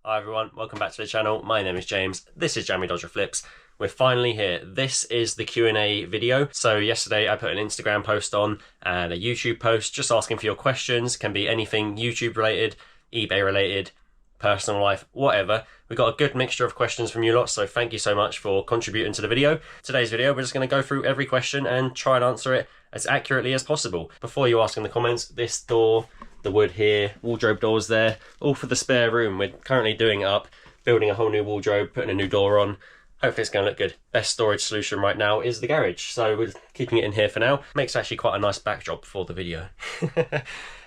Hi everyone, welcome back to the channel. My name is James. This is Jammy Dodger Flips. We're finally here. This is the Q&A video. So yesterday I put an Instagram post on and a YouTube post just asking for your questions. Can be anything YouTube related, eBay related, personal life, whatever. We got a good mixture of questions from you lot, so thank you so much for contributing to the video. Today's video, we're just going to go through every question and try and answer it as accurately as possible. Before you ask in the comments, this door, the wood here, wardrobe doors there, all for the spare room. We're currently doing it up, building a whole new wardrobe, putting a new door on. Hopefully it's going to look good. Best storage solution right now is the garage, so we're keeping it in here for now. Makes actually quite a nice backdrop for the video.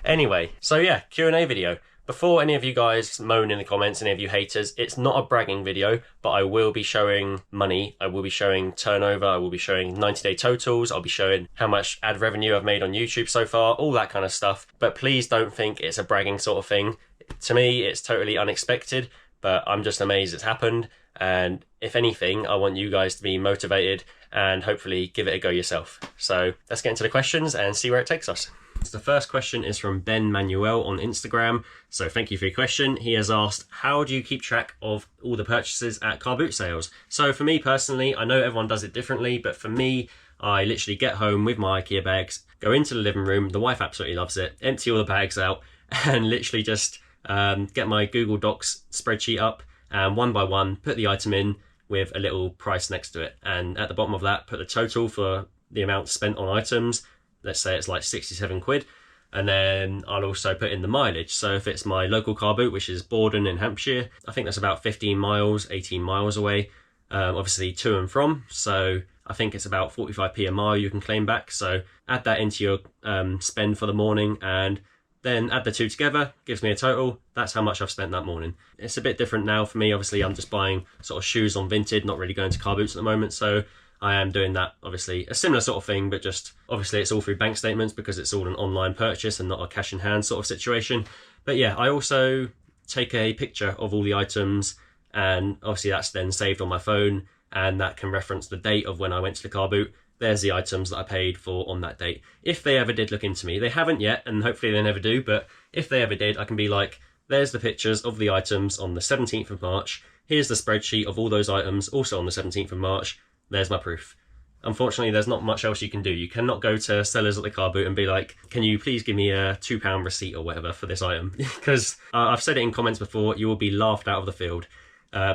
Anyway, so yeah, Q&A video. Before any of you guys moan in the comments, any of you haters, it's not a bragging video, but I will be showing money. I will be showing turnover. I will be showing 90-day totals. I'll be showing how much ad revenue I've made on YouTube so far, all that kind of stuff. But please don't think it's a bragging sort of thing. To me, it's totally unexpected, but I'm just amazed it's happened. And if anything, I want you guys to be motivated and hopefully give it a go yourself. So let's get into the questions and see where it takes us. So the first question is from Ben Manuel on Instagram. So thank you for your question. He has asked, how do you keep track of all the purchases at car boot sales? So for me personally, I know everyone does it differently, but for me, I literally get home with my IKEA bags, go into the living room, the wife absolutely loves it, empty all the bags out, and literally just get my Google Docs spreadsheet up, and one by one, put the item in with a little price next to it. And at the bottom of that, put the total for the amount spent on items. Let's say it's like 67 quid. And then I'll also put in the mileage. So if it's my local car boot, which is Borden in Hampshire, I think that's about 15 miles, 18 miles away, obviously to and from. So I think it's about 45p a mile you can claim back. So add that into your spend for the morning and then add the two together, gives me a total. That's how much I've spent that morning. It's a bit different now for me. Obviously, I'm just buying sort of shoes on Vinted, not really going to car boots at the moment. So I am doing that, obviously, a similar sort of thing, but just obviously it's all through bank statements because it's all an online purchase and not a cash in hand sort of situation. But yeah, I also take a picture of all the items and obviously that's then saved on my phone and that can reference the date of when I went to the car boot. There's the items that I paid for on that date. If they ever did look into me, they haven't yet, and hopefully they never do, but if they ever did, I can be like, there's the pictures of the items on the 17th of March. Here's the spreadsheet of all those items also on the 17th of March. There's my proof. Unfortunately, there's not much else you can do. You cannot go to sellers at the car boot and be like, can you please give me a £2 receipt or whatever for this item? Because I've said it in comments before, you will be laughed out of the field.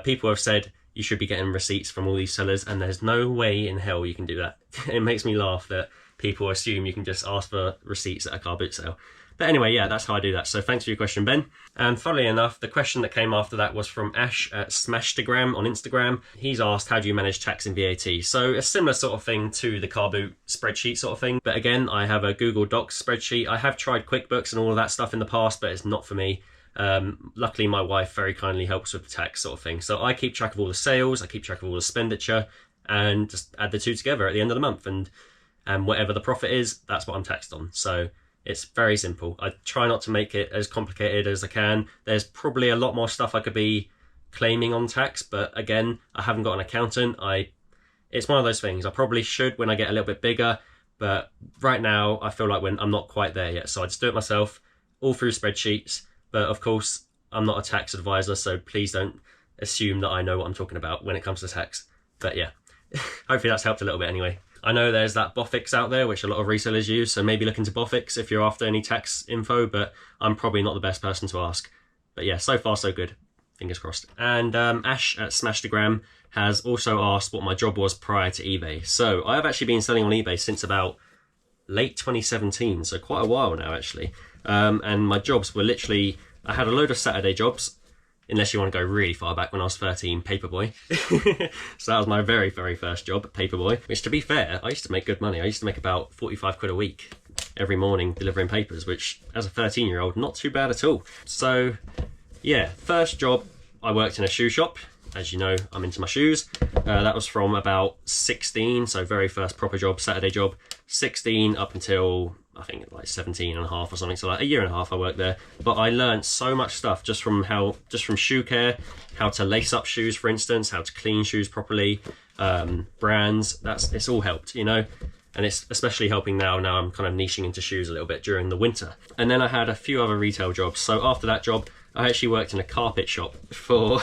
People have said you should be getting receipts from all these sellers and there's no way in hell you can do that. It makes me laugh that people assume you can just ask for receipts at a car boot sale. But anyway, yeah, that's how I do that. So thanks for your question, Ben. And funnily enough, the question that came after that was from Ash at Smashtagram on Instagram. He's asked, how do you manage tax and VAT? So a similar sort of thing to the car boot spreadsheet sort of thing. But again, I have a Google Docs spreadsheet. I have tried QuickBooks and all of that stuff in the past, but it's not for me. Luckily, my wife very kindly helps with the tax sort of thing. So I keep track of all the sales, I keep track of all the expenditure, and just add the two together at the end of the month. And whatever the profit is, that's what I'm taxed on. So it's very simple. I try not to make it as complicated as I can. There's probably a lot more stuff I could be claiming on tax, but again, I haven't got an accountant. It's one of those things. I probably should when I get a little bit bigger, but right now I feel like I'm not quite there yet. So I just do it myself, all through spreadsheets. But of course, I'm not a tax advisor, so please don't assume that I know what I'm talking about when it comes to tax. But yeah, hopefully that's helped a little bit anyway. I know there's that Bofix out there, which a lot of resellers use, so maybe look into Bofix if you're after any tax info, but I'm probably not the best person to ask. But yeah, so far so good. Fingers crossed. And Ash at Smashtagram has also asked what my job was prior to eBay. So I have actually been selling on eBay since about late 2017, so quite a while now actually. And my jobs were literally, I had a load of Saturday jobs, unless you want to go really far back when I was 13, paperboy. So that was my very, very first job, paperboy, which to be fair, I used to make good money. I used to make about 45 quid a week every morning delivering papers, which as a 13-year-old, not too bad at all. So yeah, first job, I worked in a shoe shop. As you know, I'm into my shoes. That was from about 16, so very first proper job, Saturday job, 16 up until I think like 17 and a half or something. So like a year and a half I worked there. But I learned so much stuff just from shoe care, how to lace up shoes, for instance, how to clean shoes properly, brands. It's all helped, you know. And it's especially helping now. Now I'm kind of niching into shoes a little bit during the winter. And then I had a few other retail jobs. So after that job, I actually worked in a carpet shop for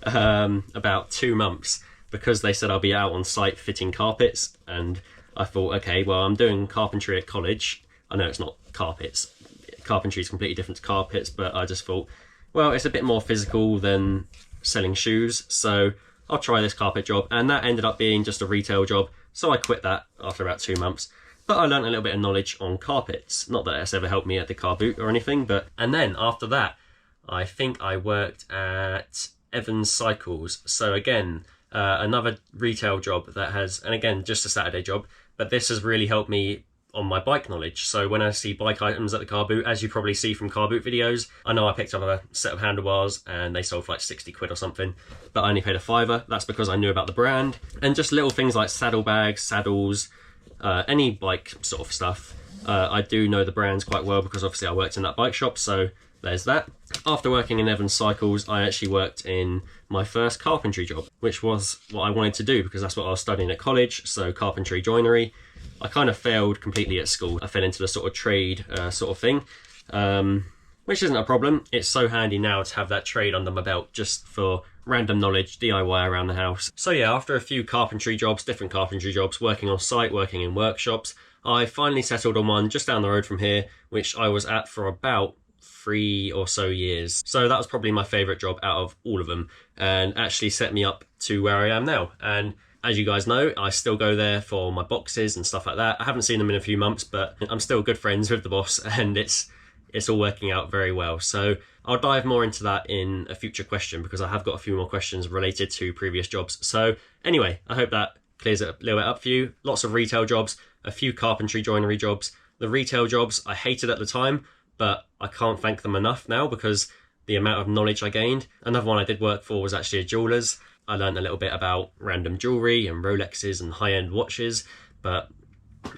about 2 months because they said I'll be out on site fitting carpets, and I thought, okay, well, I'm doing carpentry at college. I know it's not carpets. Carpentry is completely different to carpets, but I just thought, well, it's a bit more physical than selling shoes, so I'll try this carpet job. And that ended up being just a retail job, so I quit that after about 2 months. But I learned a little bit of knowledge on carpets. Not that it's ever helped me at the car boot or anything, but... And then after that, I think I worked at Evans Cycles. So again, another retail job that has, and again, just a Saturday job, but this has really helped me on my bike knowledge. So when I see bike items at the car boot, as you probably see from car boot videos, I know I picked up a set of handlebars and they sold for like 60 quid or something, but I only paid a £5. That's because I knew about the brand. And just little things like saddlebags, saddles, any bike sort of stuff. I do know the brands quite well because obviously I worked in that bike shop, so there's that. After working in Evans Cycles, I actually worked in my first carpentry job, which was what I wanted to do because that's what I was studying at college, so carpentry joinery. I kind of failed completely at school. I fell into the sort of trade sort of thing, which isn't a problem. It's so handy now to have that trade under my belt just for random knowledge, DIY around the house. So yeah, after a few carpentry jobs, different carpentry jobs, working on site, working in workshops, I finally settled on one just down the road from here, which I was at for about 3 or so years. So that was probably my favourite job out of all of them, and actually set me up to where I am now. And as you guys know, I still go there for my boxes and stuff like that. I haven't seen them in a few months, but I'm still good friends with the boss, and it's all working out very well. So I'll dive more into that in a future question because I have got a few more questions related to previous jobs. So anyway, I hope that clears it a little bit up for you. Lots of retail jobs, a few carpentry joinery jobs. The retail jobs I hated at the time, but I can't thank them enough now because the amount of knowledge I gained. Another one I did work for was actually a jeweller's. I learned a little bit about random jewellery and Rolexes and high-end watches, but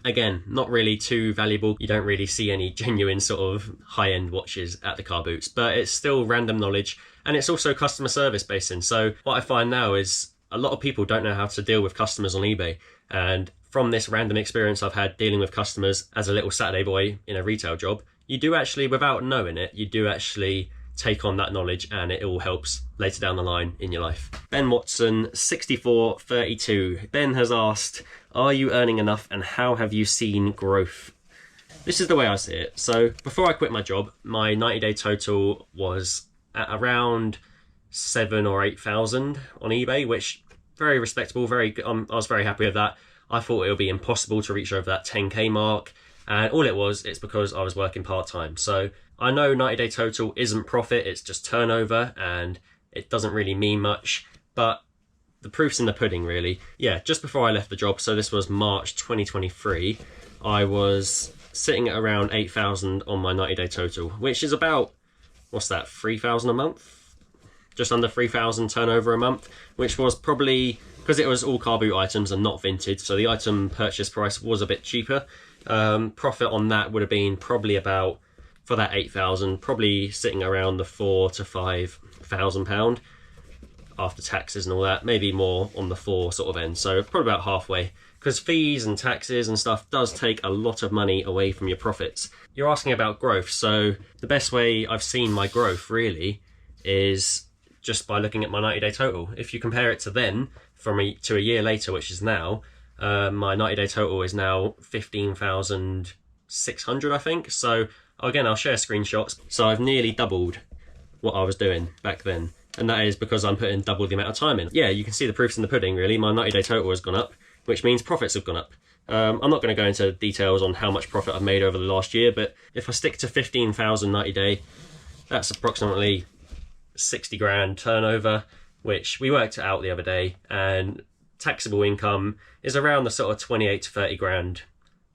again, not really too valuable. You don't really see any genuine sort of high-end watches at the car boots, but it's still random knowledge, and it's also customer service based in. So what I find now is a lot of people don't know how to deal with customers on eBay, and from this random experience I've had dealing with customers as a little Saturday boy in a retail job, you do actually, without knowing it, you do actually take on that knowledge, and it all helps later down the line in your life. Ben Watson, 6432. Ben has asked, are you earning enough and how have you seen growth? This is the way I see it. So before I quit my job, my 90-day total was at around 7,000 or 8,000 on eBay, which very respectable, very good. I was very happy with that. I thought it would be impossible to reach over that 10k mark, and all it was, it's because I was working part-time. So I know 90-day total isn't profit, it's just turnover, and it doesn't really mean much, but the proof's in the pudding, really. Yeah, just before I left the job, so this was March 2023, I was sitting at around 8,000 on my 90-day total, which is about, what's that, 3,000 a month? Just under 3,000 turnover a month, which was probably, because it was all car boot items and not vintage, so the item purchase price was a bit cheaper. Profit on that would have been probably about, for that 8,000, probably sitting around the £4,000 to £5,000 after taxes and all that, maybe more on the 4 sort of end, so probably about halfway, because fees and taxes and stuff does take a lot of money away from your profits. You're asking about growth, so the best way I've seen my growth really is just by looking at my 90-day total. If you compare it to then, to a year later, which is now, my 90-day total is now 15,600, I think. So again, I'll share screenshots. So I've nearly doubled what I was doing back then, and that is because I'm putting double the amount of time in. Yeah, you can see the proofs in the pudding, really. My 90-day total has gone up, which means profits have gone up. I'm not going to go into details on how much profit I've made over the last year, but if I stick to 15,000 90-day, that's approximately 60 grand turnover, which we worked out the other day, and taxable income is around the sort of 28 to 30 grand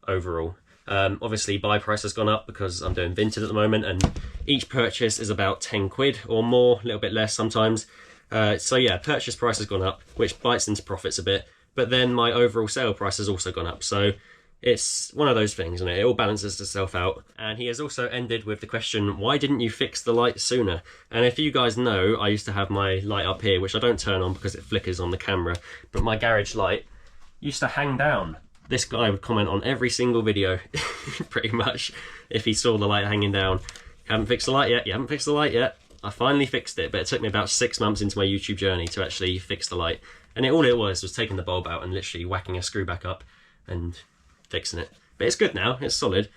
overall. Obviously buy price has gone up because I'm doing vintage at the moment, and each purchase is about 10 quid or more, a little bit less sometimes. So yeah, purchase price has gone up, which bites into profits a bit, but then my overall sale price has also gone up. So it's one of those things, and it all balances itself out. And he has also ended with the question, why didn't you fix the light sooner? And if you guys know, I used to have my light up here, which I don't turn on because it flickers on the camera, but my garage light used to hang down. This guy would comment on every single video, pretty much, if he saw the light hanging down. Haven't fixed the light yet, you haven't fixed the light yet. I finally fixed it, but it took me about 6 months into my YouTube journey to actually fix the light. And all it was taking the bulb out and literally whacking a screw back up and fixing it. But it's good now, it's solid.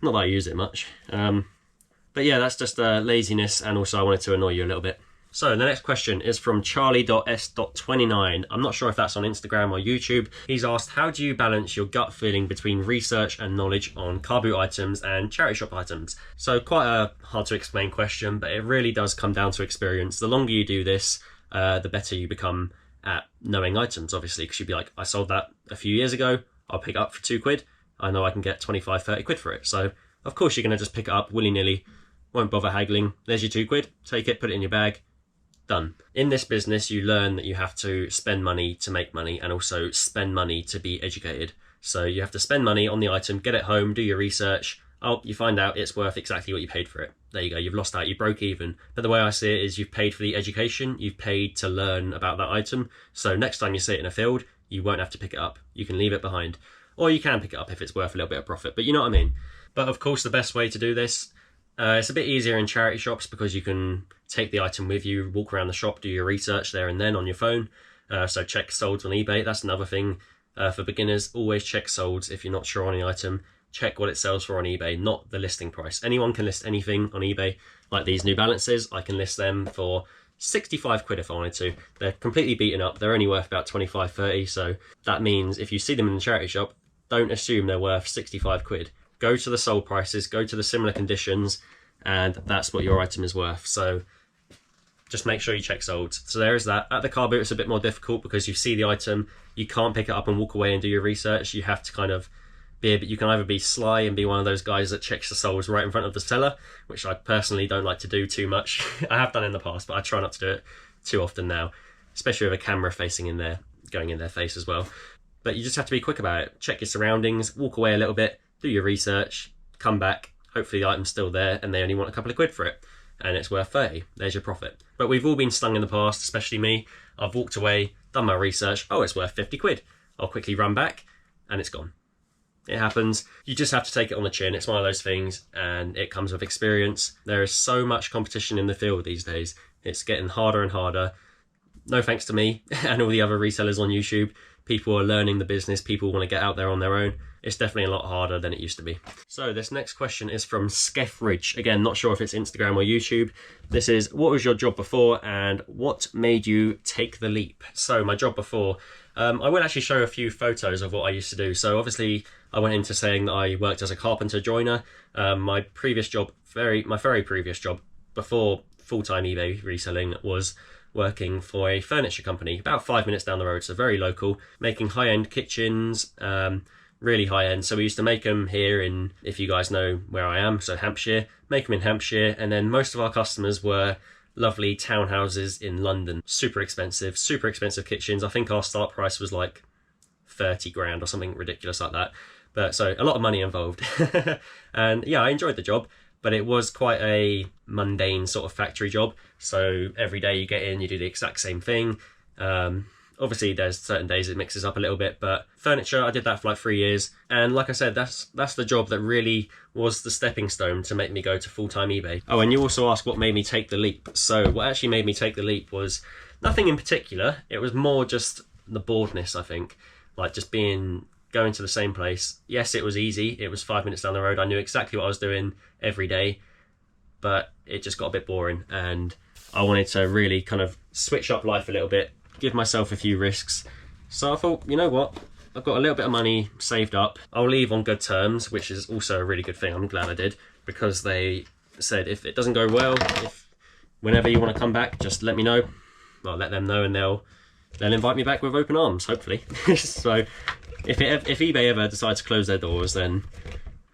Not that I use it much. But yeah, that's just laziness, and also I wanted to annoy you a little bit. So the next question is from Charlie.S.29. I'm not sure if that's on Instagram or YouTube. He's asked, how do you balance your gut feeling between research and knowledge on car boot items and charity shop items? So quite a hard to explain question, but it really does come down to experience. The longer you do this, the better you become at knowing items, obviously, because you'd be like, I sold that a few years ago, I'll pick it up for £2. I know I can get 25, 30 quid for it. So of course you're going to just pick it up willy-nilly, won't bother haggling. There's your £2, take it, put it in your bag. Done. In this business, you learn that you have to spend money to make money, and also spend money to be educated. So you have to spend money on the item, get it home, do your research. Oh, you find out it's worth exactly what you paid for it. There you go, you've lost out, you broke even. But the way I see it is you've paid for the education, you've paid to learn about that item. So next time you see it in a field, you won't have to pick it up. You can leave it behind. Or you can pick it up if it's worth a little bit of profit, but you know what I mean. But of course, the best way to do this, it's a bit easier in charity shops because you can take the item with you, walk around the shop, do your research there and then on your phone. So check solds on eBay. That's another thing for beginners. Always check solds if you're not sure on the item. Check what it sells for on eBay, not the listing price. Anyone can list anything on eBay. Like these New Balances, I can list them for 65 quid if I wanted to. They're completely beaten up. They're only worth about 25, 30. So that means if you see them in the charity shop, don't assume they're worth 65 quid. Go to the sold prices, go to the similar conditions, and that's what your item is worth. So just make sure you check solds. So there is that. At the car boot, it's a bit more difficult because you see the item, you can't pick it up and walk away and do your research. You have to kind of you can either be sly and be one of those guys that checks the solds right in front of the seller, which I personally don't like to do too much. I have done in the past, but I try not to do it too often now, especially with a camera facing in there, going in their face as well. But you just have to be quick about it. Check your surroundings, walk away a little bit, do your research, come back, hopefully the item's still there and they only want a couple of quid for it and it's worth 30. There's your profit. But we've all been stung in the past, especially me. I've walked away, done my research, oh, it's worth 50 quid. I'll quickly run back and it's gone. It happens. You just have to take it on the chin. It's one of those things, and it comes with experience. There is so much competition in the field these days. It's getting harder and harder. No thanks to me and all the other resellers on YouTube. People are learning the business. People want to get out there on their own. It's definitely a lot harder than it used to be. So this next question is from Skeffridge. Again, not sure if it's Instagram or YouTube. This is, what was your job before and what made you take the leap? So my job before, I will actually show a few photos of what I used to do. So obviously I went into saying that I worked as a carpenter joiner. My previous job, my very previous job before full-time eBay reselling was working for a furniture company about 5 minutes down the road, so very local, making high-end kitchens, really high-end. So we used to make them here in, if you guys know where I am, so Hampshire, make them in Hampshire, and then most of our customers were lovely townhouses in London. Super expensive kitchens. I think our start price was like 30 grand or something ridiculous like that. But so a lot of money involved. And yeah, I enjoyed the job, but it was quite a mundane sort of factory job. So every day you get in, you do the exact same thing. Obviously there's certain days it mixes up a little bit, but furniture, I did that for like 3 years. And like I said, that's the job that really was the stepping stone to make me go to full-time eBay. Oh, and you also asked what made me take the leap. So what actually made me take the leap was nothing in particular. It was more just the boredness, I think. Like just going to the same place. Yes, it was easy. It was 5 minutes down the road. I knew exactly what I was doing every day, but it just got a bit boring. And I wanted to really kind of switch up life a little bit, give myself a few risks. So I thought, you know what? I've got a little bit of money saved up. I'll leave on good terms, which is also a really good thing. I'm glad I did, because they said if it doesn't go well, whenever you want to come back, just let me know. I'll let them know and they'll invite me back with open arms, hopefully. So if eBay ever decides to close their doors, then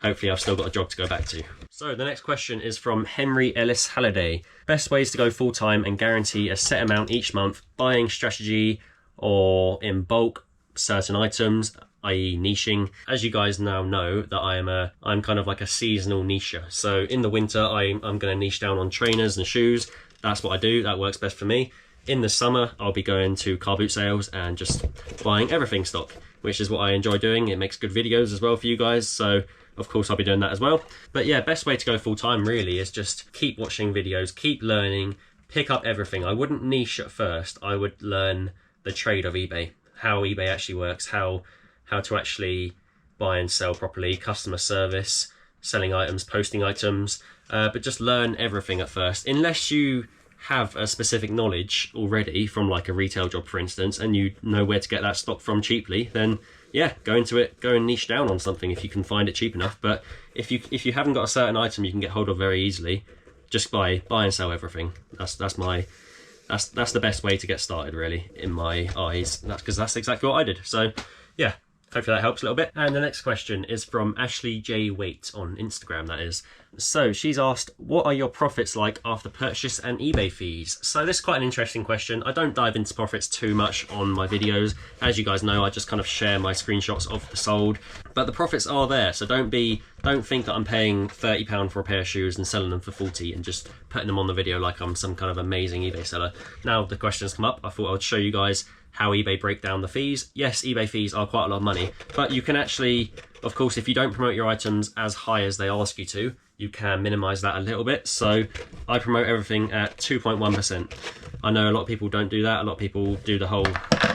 hopefully I've still got a job to go back to. So the next question is from Henry Ellis Halliday. Best ways to go full-time and guarantee a set amount each month, buying strategy or in bulk certain items, i.e. niching. As you guys now know that I'm kind of like a seasonal nicher. So in the winter, I'm going to niche down on trainers and shoes. That's what I do. That works best for me. In the summer, I'll be going to car boot sales and just buying everything stock, which is what I enjoy doing. It makes good videos as well for you guys. So of course I'll be doing that as well. But yeah, best way to go full time really is just keep watching videos, keep learning, pick up everything. I wouldn't niche at first. I would learn the trade of eBay, how eBay actually works, how to actually buy and sell properly, customer service, selling items, posting items, but just learn everything at first. Unless you have a specific knowledge already from like a retail job, for instance, and you know where to get that stock from cheaply, then yeah, go into it, go and niche down on something if you can find it cheap enough. But if you haven't got a certain item you can get hold of very easily, just buy and sell everything. That's the best way to get started, really, in my eyes. That's because that's exactly what I did. So yeah, hopefully that helps a little bit. And the next question is from Ashley J. Waite on Instagram, that is. So she's asked, what are your profits like after purchase and eBay fees? So this is quite an interesting question. I don't dive into profits too much on my videos. As you guys know, I just kind of share my screenshots of the sold, but the profits are there. So don't think that I'm paying £30 for a pair of shoes and selling them for 40 and just putting them on the video like I'm some kind of amazing eBay seller. Now the questions come up, I thought I would show you guys how eBay break down the fees. Yes, eBay fees are quite a lot of money, but you can actually, of course, if you don't promote your items as high as they ask you to, you can minimize that a little bit. So I promote everything at 2.1%. I know a lot of people don't do that. A lot of people do the whole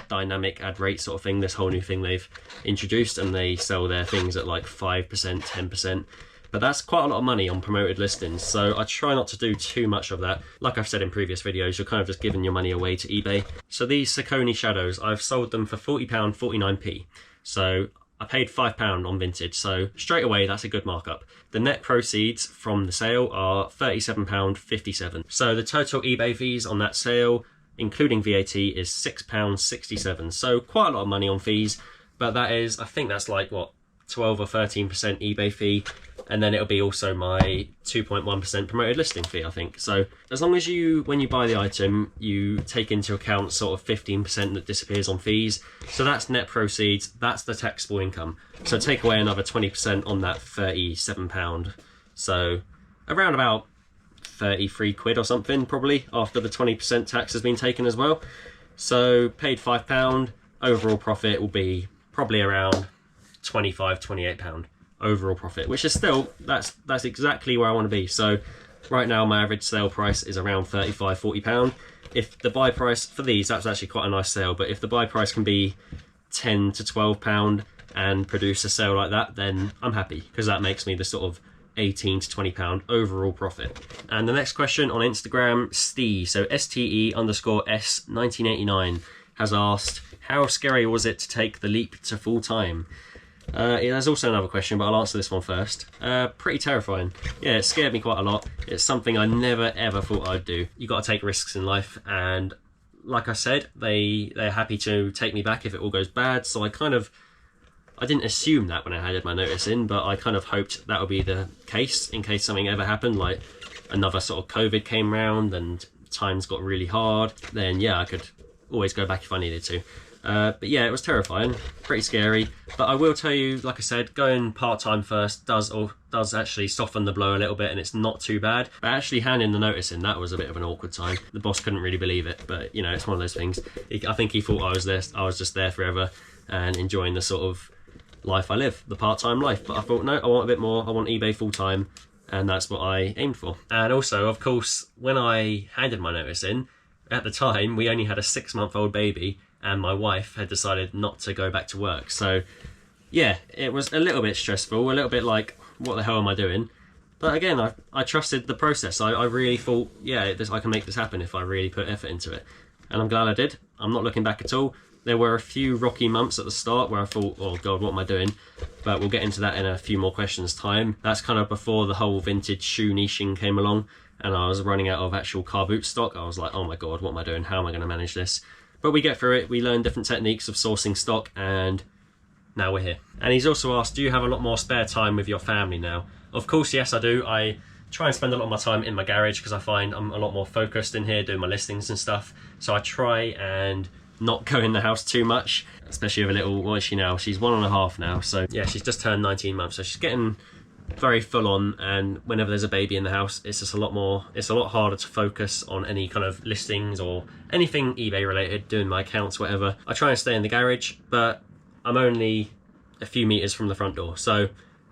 dynamic ad rate sort of thing, this whole new thing they've introduced, and they sell their things at like 5%, 10%. But that's quite a lot of money on promoted listings, so I try not to do too much of that. Like I've said in previous videos, you're kind of just giving your money away to eBay. So these Saucony Shadows, I've sold them for £40, 49p. So I paid £5 on Vinted, so straight away that's a good markup. The net proceeds from the sale are £37.57. So the total eBay fees on that sale, including VAT, is £6.67. So quite a lot of money on fees, but that is, I think that's like, what, 12 or 13% eBay fee, and then it'll be also my 2.1% promoted listing fee, I think. So as long as you, when you buy the item, you take into account sort of 15% that disappears on fees, so that's net proceeds, that's the taxable income. So take away another 20% on that £37, so around about 33 quid or something probably, after the 20% tax has been taken as well. So paid £5, overall profit will be probably around £25, £28 overall profit, which is still, that's exactly where I want to be. So right now my average sale price is around £35, £40. If the buy price for these, that's actually quite a nice sale, but if the buy price can be £10 to £12 and produce a sale like that, then I'm happy, because that makes me the sort of £18 to £20 overall profit. And the next question on Instagram, Steve, so STE_S1989, has asked, how scary was it to take the leap to full time? There's also another question, but I'll answer this one first. Pretty terrifying. Yeah, it scared me quite a lot. It's something I never ever thought I'd do. You got to take risks in life, and like I said, they're happy to take me back if it all goes bad. So I didn't assume that when I handed my notice in, but I kind of hoped that would be the case in case something ever happened, like another sort of COVID came round and times got really hard. Then yeah, I could always go back if I needed to. But yeah, it was terrifying, pretty scary. But I will tell you, like I said, going part-time first does actually soften the blow a little bit, and it's not too bad. But actually handing the notice in, that was a bit of an awkward time. The boss couldn't really believe it, but you know, it's one of those things. I think he thought I was just there forever and enjoying the sort of life I live, the part-time life. But I thought, no, I want a bit more. I want eBay full-time, and that's what I aimed for. And also, of course, when I handed my notice in, at the time, we only had a 6-month-old baby, and my wife had decided not to go back to work. So yeah, it was a little bit stressful, a little bit like, what the hell am I doing? But again, I trusted the process. I really thought, yeah, I can make this happen if I really put effort into it. And I'm glad I did. I'm not looking back at all. There were a few rocky months at the start where I thought, oh God, what am I doing? But we'll get into that in a few more questions time. That's kind of before the whole vintage shoe niching came along, and I was running out of actual car boot stock. I was like, oh my God, what am I doing? How am I going to manage this? But we get through it. We learn different techniques of sourcing stock, and now we're here. And he's also asked, do you have a lot more spare time with your family now? Of course, yes, I do. I try and spend a lot of my time in my garage because I find I'm a lot more focused in here doing my listings and stuff. So I try and not go in the house too much, especially with a little, what is she now? She's 1.5 now. So yeah, she's just turned 19 months. So she's getting very full on, and whenever there's a baby in the house, it's just a lot harder to focus on any kind of listings or anything eBay related, doing my accounts, whatever. I try and stay in the garage, but I'm only a few meters from the front door, so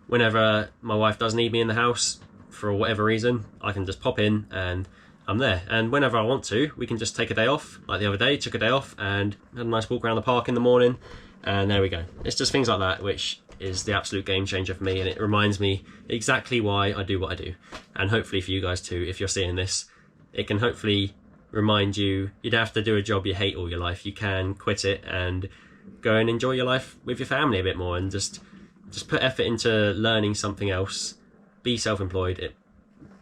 whenever my wife does need me in the house for whatever reason, I can just pop in and I'm there. And whenever I want to, we can just take a day off. Like the other day, took a day off and had a nice walk around the park in the morning, and there we go. It's just things like that which is the absolute game changer for me, and it reminds me exactly why I do what I do. And hopefully for you guys too, if you're seeing this, it can hopefully remind you don't have to do a job you hate all your life. You can quit it and go and enjoy your life with your family a bit more, and just put effort into learning something else. Be self-employed.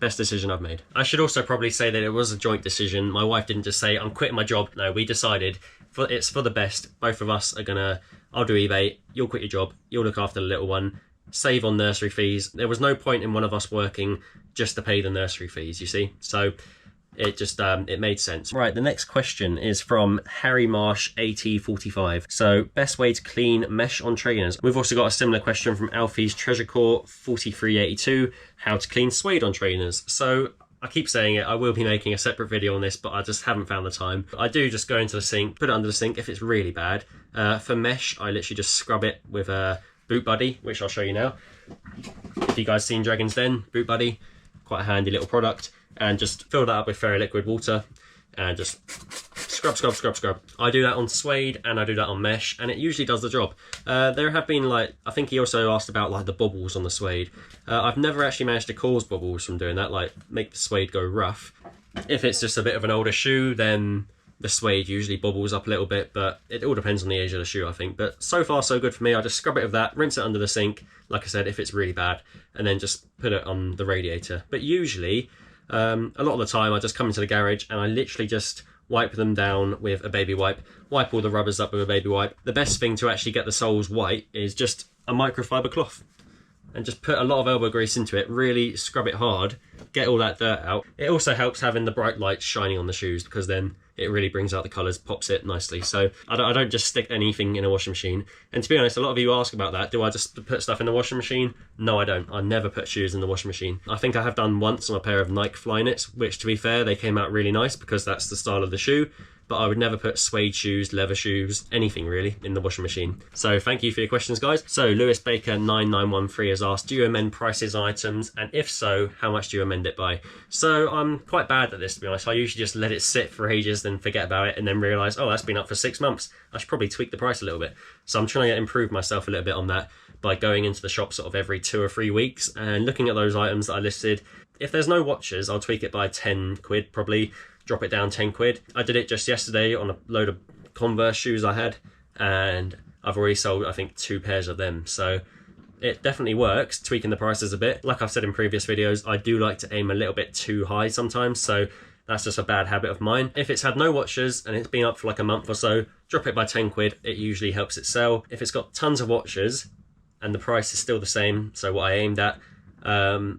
Best decision I've made. I should also probably say that it was a joint decision. My wife didn't just say, I'm quitting my job. No, we decided it's for the best. Both of us are gonna, I'll do eBay, you'll quit your job, you'll look after the little one, save on nursery fees. There was no point in one of us working just to pay the nursery fees, you see? So it just, it made sense. Right, the next question is from Harry Marsh, AT45. So, best way to clean mesh on trainers. We've also got a similar question from Alfie's Treasure Core 4382, how to clean suede on trainers. So, I keep saying it, I will be making a separate video on this, but I just haven't found the time. I do just go into the sink, put it under the sink if it's really bad. For mesh, I literally just scrub it with a Boot Buddy, which I'll show you now. If you guys seen Dragon's Den, Boot Buddy, quite a handy little product. And just fill that up with fairy liquid water and just scrub, scrub, scrub, scrub. I do that on suede and I do that on mesh, and it usually does the job. There have been, like, I think he also asked about like the bubbles on the suede. I've never actually managed to cause bubbles from doing that, like make the suede go rough. If it's just a bit of an older shoe, then the suede usually bubbles up a little bit, but it all depends on the age of the shoe, I think. But so far so good for me. I just scrub it with that, rinse it under the sink, like I said, if it's really bad, and then just put it on the radiator. But usually, a lot of the time I just come into the garage and I literally just wipe them down with a baby wipe, wipe all the rubbers up with a baby wipe. The best thing to actually get the soles white is just a microfiber cloth, and just put a lot of elbow grease into it, really scrub it hard, get all that dirt out. It also helps having the bright lights shining on the shoes, because then it really brings out the colours, pops it nicely. So I don't just stick anything in a washing machine. And to be honest, a lot of you ask about that. Do I just put stuff in the washing machine? No, I don't. I never put shoes in the washing machine. I think I have done once on a pair of Nike Flyknits, which, to be fair, they came out really nice because that's the style of the shoe. But I would never put suede shoes, leather shoes, anything really, in the washing machine. So thank you for your questions, guys. So Lewis Baker 9913 has asked, do you amend prices on items? And if so, how much do you amend it by? So I'm quite bad at this, to be honest. I usually just let it sit for ages, then forget about it, and then realise, oh, that's been up for 6 months. I should probably tweak the price a little bit. So I'm trying to improve myself a little bit on that by going into the shop sort of every 2 or 3 weeks and looking at those items that I listed. If there's no watches, I'll tweak it by 10 quid probably. Drop it down 10 quid. I did it just yesterday on a load of Converse shoes I had, and I've already sold, I think, 2 pairs of them. So it definitely works, tweaking the prices a bit. Like I've said in previous videos, I do like to aim a little bit too high sometimes, so that's just a bad habit of mine. If it's had no watches and it's been up for like a month or so, drop it by 10 quid. It usually helps it sell. If it's got tons of watches and the price is still the same, so what I aimed at,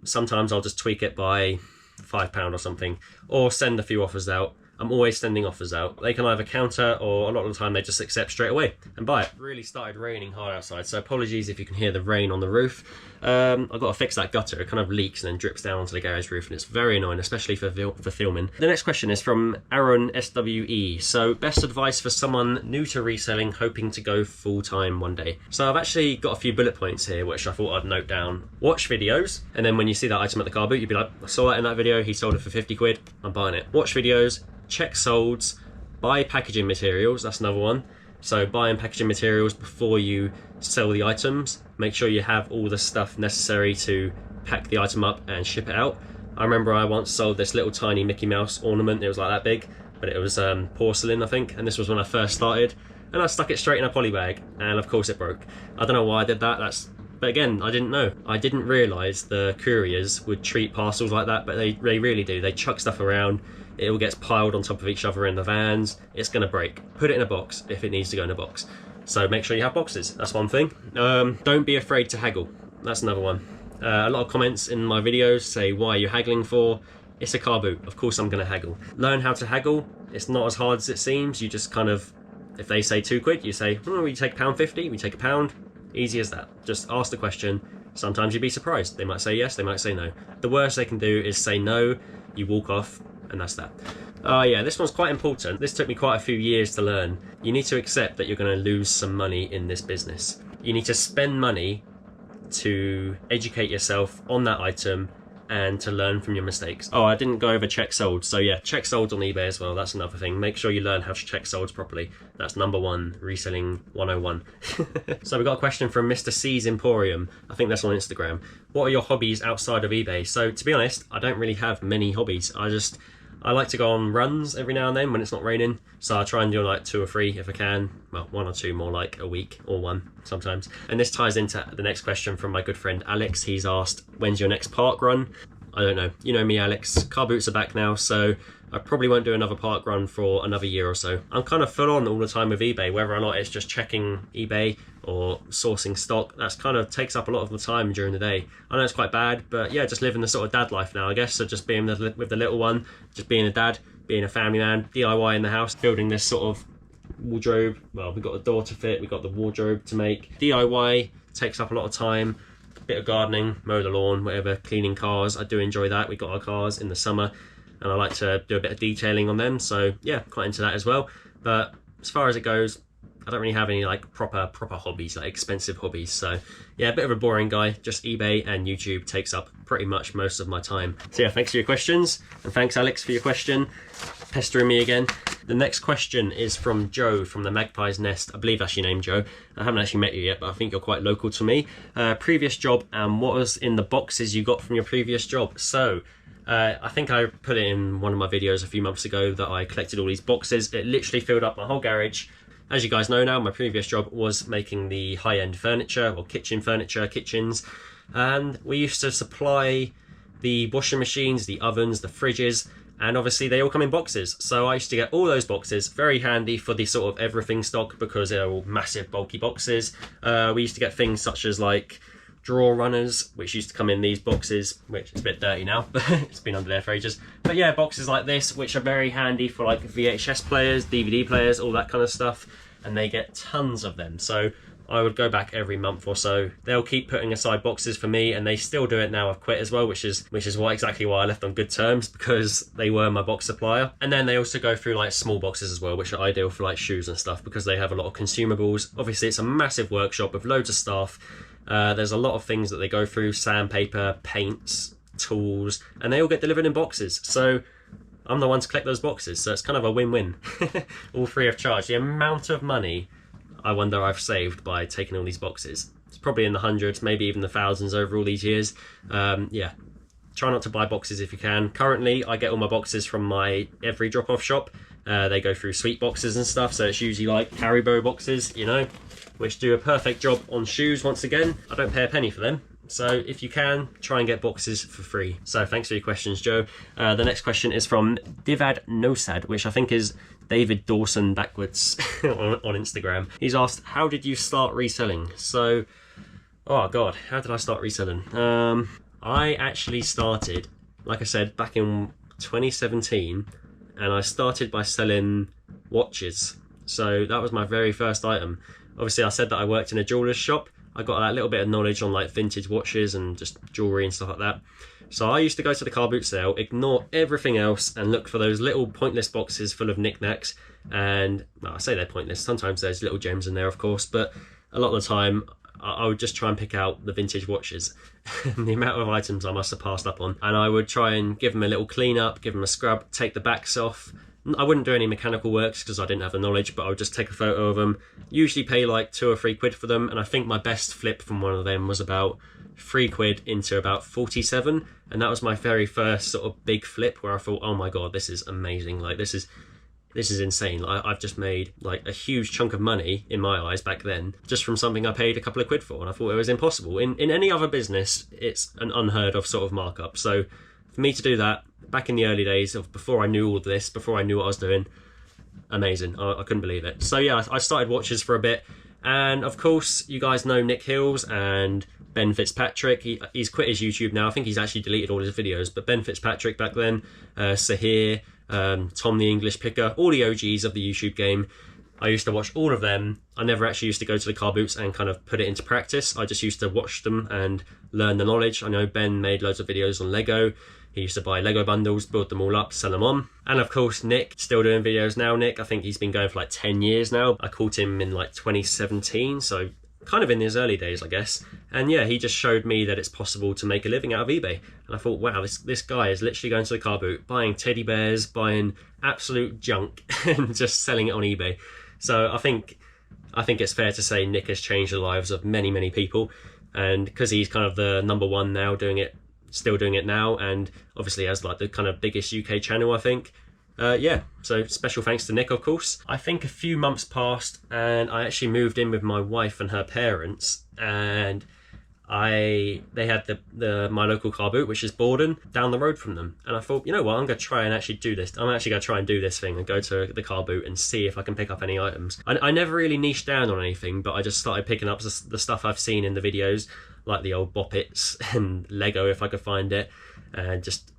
sometimes I'll just tweak it by £5 or something, or send a few offers out. I'm always sending offers out. They can either counter, or a lot of the time they just accept straight away and buy it. It really started raining hard outside, so apologies if you can hear the rain on the roof. I've got to fix that gutter. It kind of leaks and then drips down onto the garage roof, and it's very annoying, especially for filming. The next question is from Aaron SWE. So, best advice for someone new to reselling, hoping to go full-time one day. So I've actually got a few bullet points here, which I thought I'd note down. Watch videos, and then when you see that item at the car boot, you'd be like, I saw that in that video, he sold it for 50 quid, I'm buying it. Watch videos, check solds, buy packaging materials, that's another one. So buying packaging materials before you sell the items. Make sure you have all the stuff necessary to pack the item up and ship it out. I remember I once sold this little tiny Mickey Mouse ornament. It was like that big, but it was porcelain, I think, and this was when I first started. And I stuck it straight in a poly bag, and of course it broke. I don't know why I did that. But again, I didn't know. I didn't realise the couriers would treat parcels like that, but they really do. They chuck stuff around. It all gets piled on top of each other in the vans. It's going to break. Put it in a box if it needs to go in a box. So make sure you have boxes. That's one thing. Don't be afraid to haggle. That's another one. A lot of comments in my videos say, why are you haggling for? It's a car boot. Of course I'm going to haggle. Learn how to haggle. It's not as hard as it seems. You just kind of, if they say 2 quid, you say, oh, we take £1.50, we take £1. Easy as that. Just ask the question. Sometimes you'd be surprised. They might say yes, they might say no. The worst they can do is say no, you walk off, and that's that. Yeah, this one's quite important. This took me quite a few years to learn. You need to accept that you're going to lose some money in this business. You need to spend money to educate yourself on that item and to learn from your mistakes. Oh, I didn't go over check sold. So yeah, check sold on eBay as well. That's another thing. Make sure you learn how to check solds properly. That's number one, reselling 101. So we got a question from Mr. C's Emporium. I think that's on Instagram. What are your hobbies outside of eBay? So to be honest, I don't really have many hobbies. I like to go on runs every now and then when it's not raining. So I try and do like 2 or 3 if I can. Well, 1 or 2 more like a week, or 1 sometimes. And this ties into the next question from my good friend Alex. He's asked, when's your next park run? I don't know. You know me, Alex. Car boots are back now, so I probably won't do another park run for another year or so. I'm kind of full on all the time with eBay, whether or not it's just checking eBay or sourcing stock. That's kind of takes up a lot of the time during the day. I know it's quite bad, but yeah, just living the sort of dad life now, I guess. So just being with the little one, just being a dad, being a family man, DIY in the house, building this sort of wardrobe. Well, we've got a door to fit, we've got the wardrobe to make. DIY takes up a lot of time. Bit of gardening, mow the lawn, whatever, cleaning cars. I do enjoy that. We got our cars in the summer and I like to do a bit of detailing on them. So yeah, quite into that as well. But as far as it goes, I don't really have any like proper hobbies, like expensive hobbies. So yeah, a bit of a boring guy. Just eBay and YouTube takes up pretty much most of my time. So yeah, thanks for your questions. And thanks Alex for your question. Pestering me again. The next question is from Joe from the Magpie's Nest. I believe that's your name, Joe. I haven't actually met you yet, but I think you're quite local to me. Previous job, and what was in the boxes you got from your previous job? So I think I put it in one of my videos a few months ago that I collected all these boxes. It literally filled up my whole garage. As you guys know now, my previous job was making the high-end furniture, or kitchen furniture, kitchens. And we used to supply the washing machines, the ovens, the fridges, and obviously they all come in boxes. So I used to get all those boxes, very handy for the sort of everything stock because they're all massive bulky boxes. We used to get things such as like drawer runners, which used to come in these boxes, which is a bit dirty now, but it's been under there for ages. But yeah, boxes like this, which are very handy for like VHS players, DVD players, all that kind of stuff. And they get tons of them. So I would go back every month or so. They'll keep putting aside boxes for me, and they still do it now. I've quit as well, which is exactly why I left on good terms, because they were my box supplier. And then they also go through like small boxes as well, which are ideal for like shoes and stuff because they have a lot of consumables. Obviously, it's a massive workshop with loads of staff. There's a lot of things that they go through: sandpaper, paints, tools, and they all get delivered in boxes. So I'm the one to collect those boxes, so it's kind of a win-win. All free of charge. The amount of money I wonder I've saved by taking all these boxes. It's probably in the hundreds, maybe even the thousands over all these years. Yeah, try not to buy boxes if you can. Currently, I get all my boxes from my every drop-off shop. They go through sweet boxes and stuff, so it's usually like Haribo boxes, you know, which do a perfect job on shoes once again. I don't pay a penny for them. So if you can, try and get boxes for free. So thanks for your questions, Joe. The next question is from Divad Nosad, which I think is David Dawson backwards on Instagram. He's asked, how did you start reselling? So, oh God, how did I start reselling? I actually started, like I said, back in 2017, and I started by selling watches. So that was my very first item. Obviously, I said that I worked in a jeweller's shop. I got that little bit of knowledge on like vintage watches and just jewellery and stuff like that. So I used to go to the car boot sale, ignore everything else and look for those little pointless boxes full of knickknacks. And well, I say they're pointless. Sometimes there's little gems in there, of course, but a lot of the time I would just try and pick out the vintage watches. The amount of items I must have passed up on. And I would try and give them a little clean up, give them a scrub, take the backs off. I wouldn't do any mechanical works because I didn't have the knowledge, but I would just take a photo of them, usually pay like 2 or 3 quid for them. And I think my best flip from one of them was about 3 quid into about 47. And that was my very first sort of big flip where I thought, oh my God, this is amazing. Like this is insane. Like, I've just made like a huge chunk of money in my eyes back then, just from something I paid a couple of quid for. And I thought it was impossible. In any other business, it's an unheard of sort of markup. So for me to do that, back in the early days of before I knew all this, before I knew what I was doing, amazing. I couldn't believe it. So yeah, I started watches for a bit, and of course you guys know Nick Hills and Ben Fitzpatrick. He's quit his YouTube now. I think he's actually deleted all his videos, but Ben Fitzpatrick back then, Sahir, Tom the English Picker, all the OGs of the YouTube game. I used to watch all of them. I never actually used to go to the car boots and kind of put it into practice. I just used to watch them and learn the knowledge. I know Ben made loads of videos on Lego. He used to buy Lego bundles, build them all up, sell them on. And of course, Nick, still doing videos now. Nick, I think he's been going for like 10 years now. I caught him in like 2017, so kind of in his early days, I guess. And yeah, he just showed me that it's possible to make a living out of eBay. And I thought, wow, this guy is literally going to the car boot, buying teddy bears, buying absolute junk and just selling it on eBay. So I think it's fair to say Nick has changed the lives of many, many people. And because he's kind of the number one now still doing it now, and obviously has like the kind of biggest UK channel, I think. Yeah, so special thanks to Nick, of course. I think a few months passed and I actually moved in with my wife and her parents, and they had my local car boot, which is Borden, down the road from them. And I thought, you know what, I'm going to try and actually do this. I'm actually going to try and do this thing and go to the car boot and see if I can pick up any items. I never really niched down on anything, but I just started picking up the stuff I've seen in the videos, like the old Boppets and Lego if I could find it, and just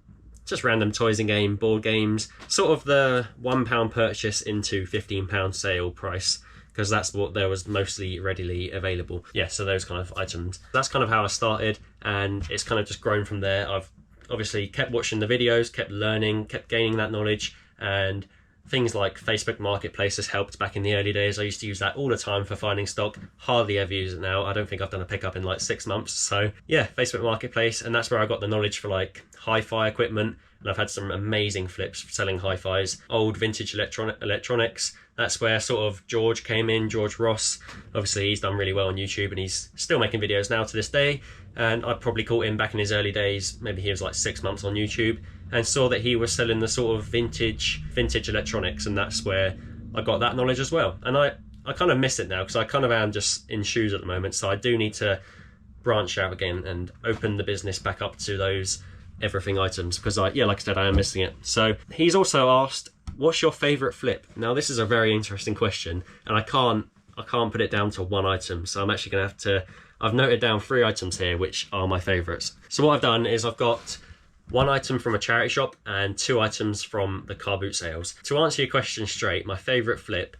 random toys and board games, sort of the £1 purchase into £15 sale price, because that's what there was mostly readily available. Yeah, so those kind of items. That's kind of how I started, and it's kind of just grown from there. I've obviously kept watching the videos, kept learning, kept gaining that knowledge, and things like Facebook Marketplace has helped back in the early days. I used to use that all the time for finding stock. Hardly ever use it now. I don't think I've done a pickup in like 6 months. So yeah, Facebook Marketplace, and that's where I got the knowledge for like hi-fi equipment. And I've had some amazing flips selling hi-fis, old vintage electronics. That's where sort of George came in, George Ross. Obviously he's done really well on YouTube and he's still making videos now to this day. And I probably caught him back in his early days. Maybe he was like 6 months on YouTube, and saw that he was selling the sort of vintage electronics, and that's where I got that knowledge as well. And I kind of miss it now, because I kind of am just in shoes at the moment, so I do need to branch out again and open the business back up to those everything items, because like I said, I am missing it. So he's also asked, what's your favorite flip? Now this is a very interesting question, and I can't put it down to one item, so I'm actually gonna have to, I've noted down 3 items here which are my favorites. So what I've done is I've got 1 item from a charity shop and 2 items from the car boot sales. To answer your question straight, my favorite flip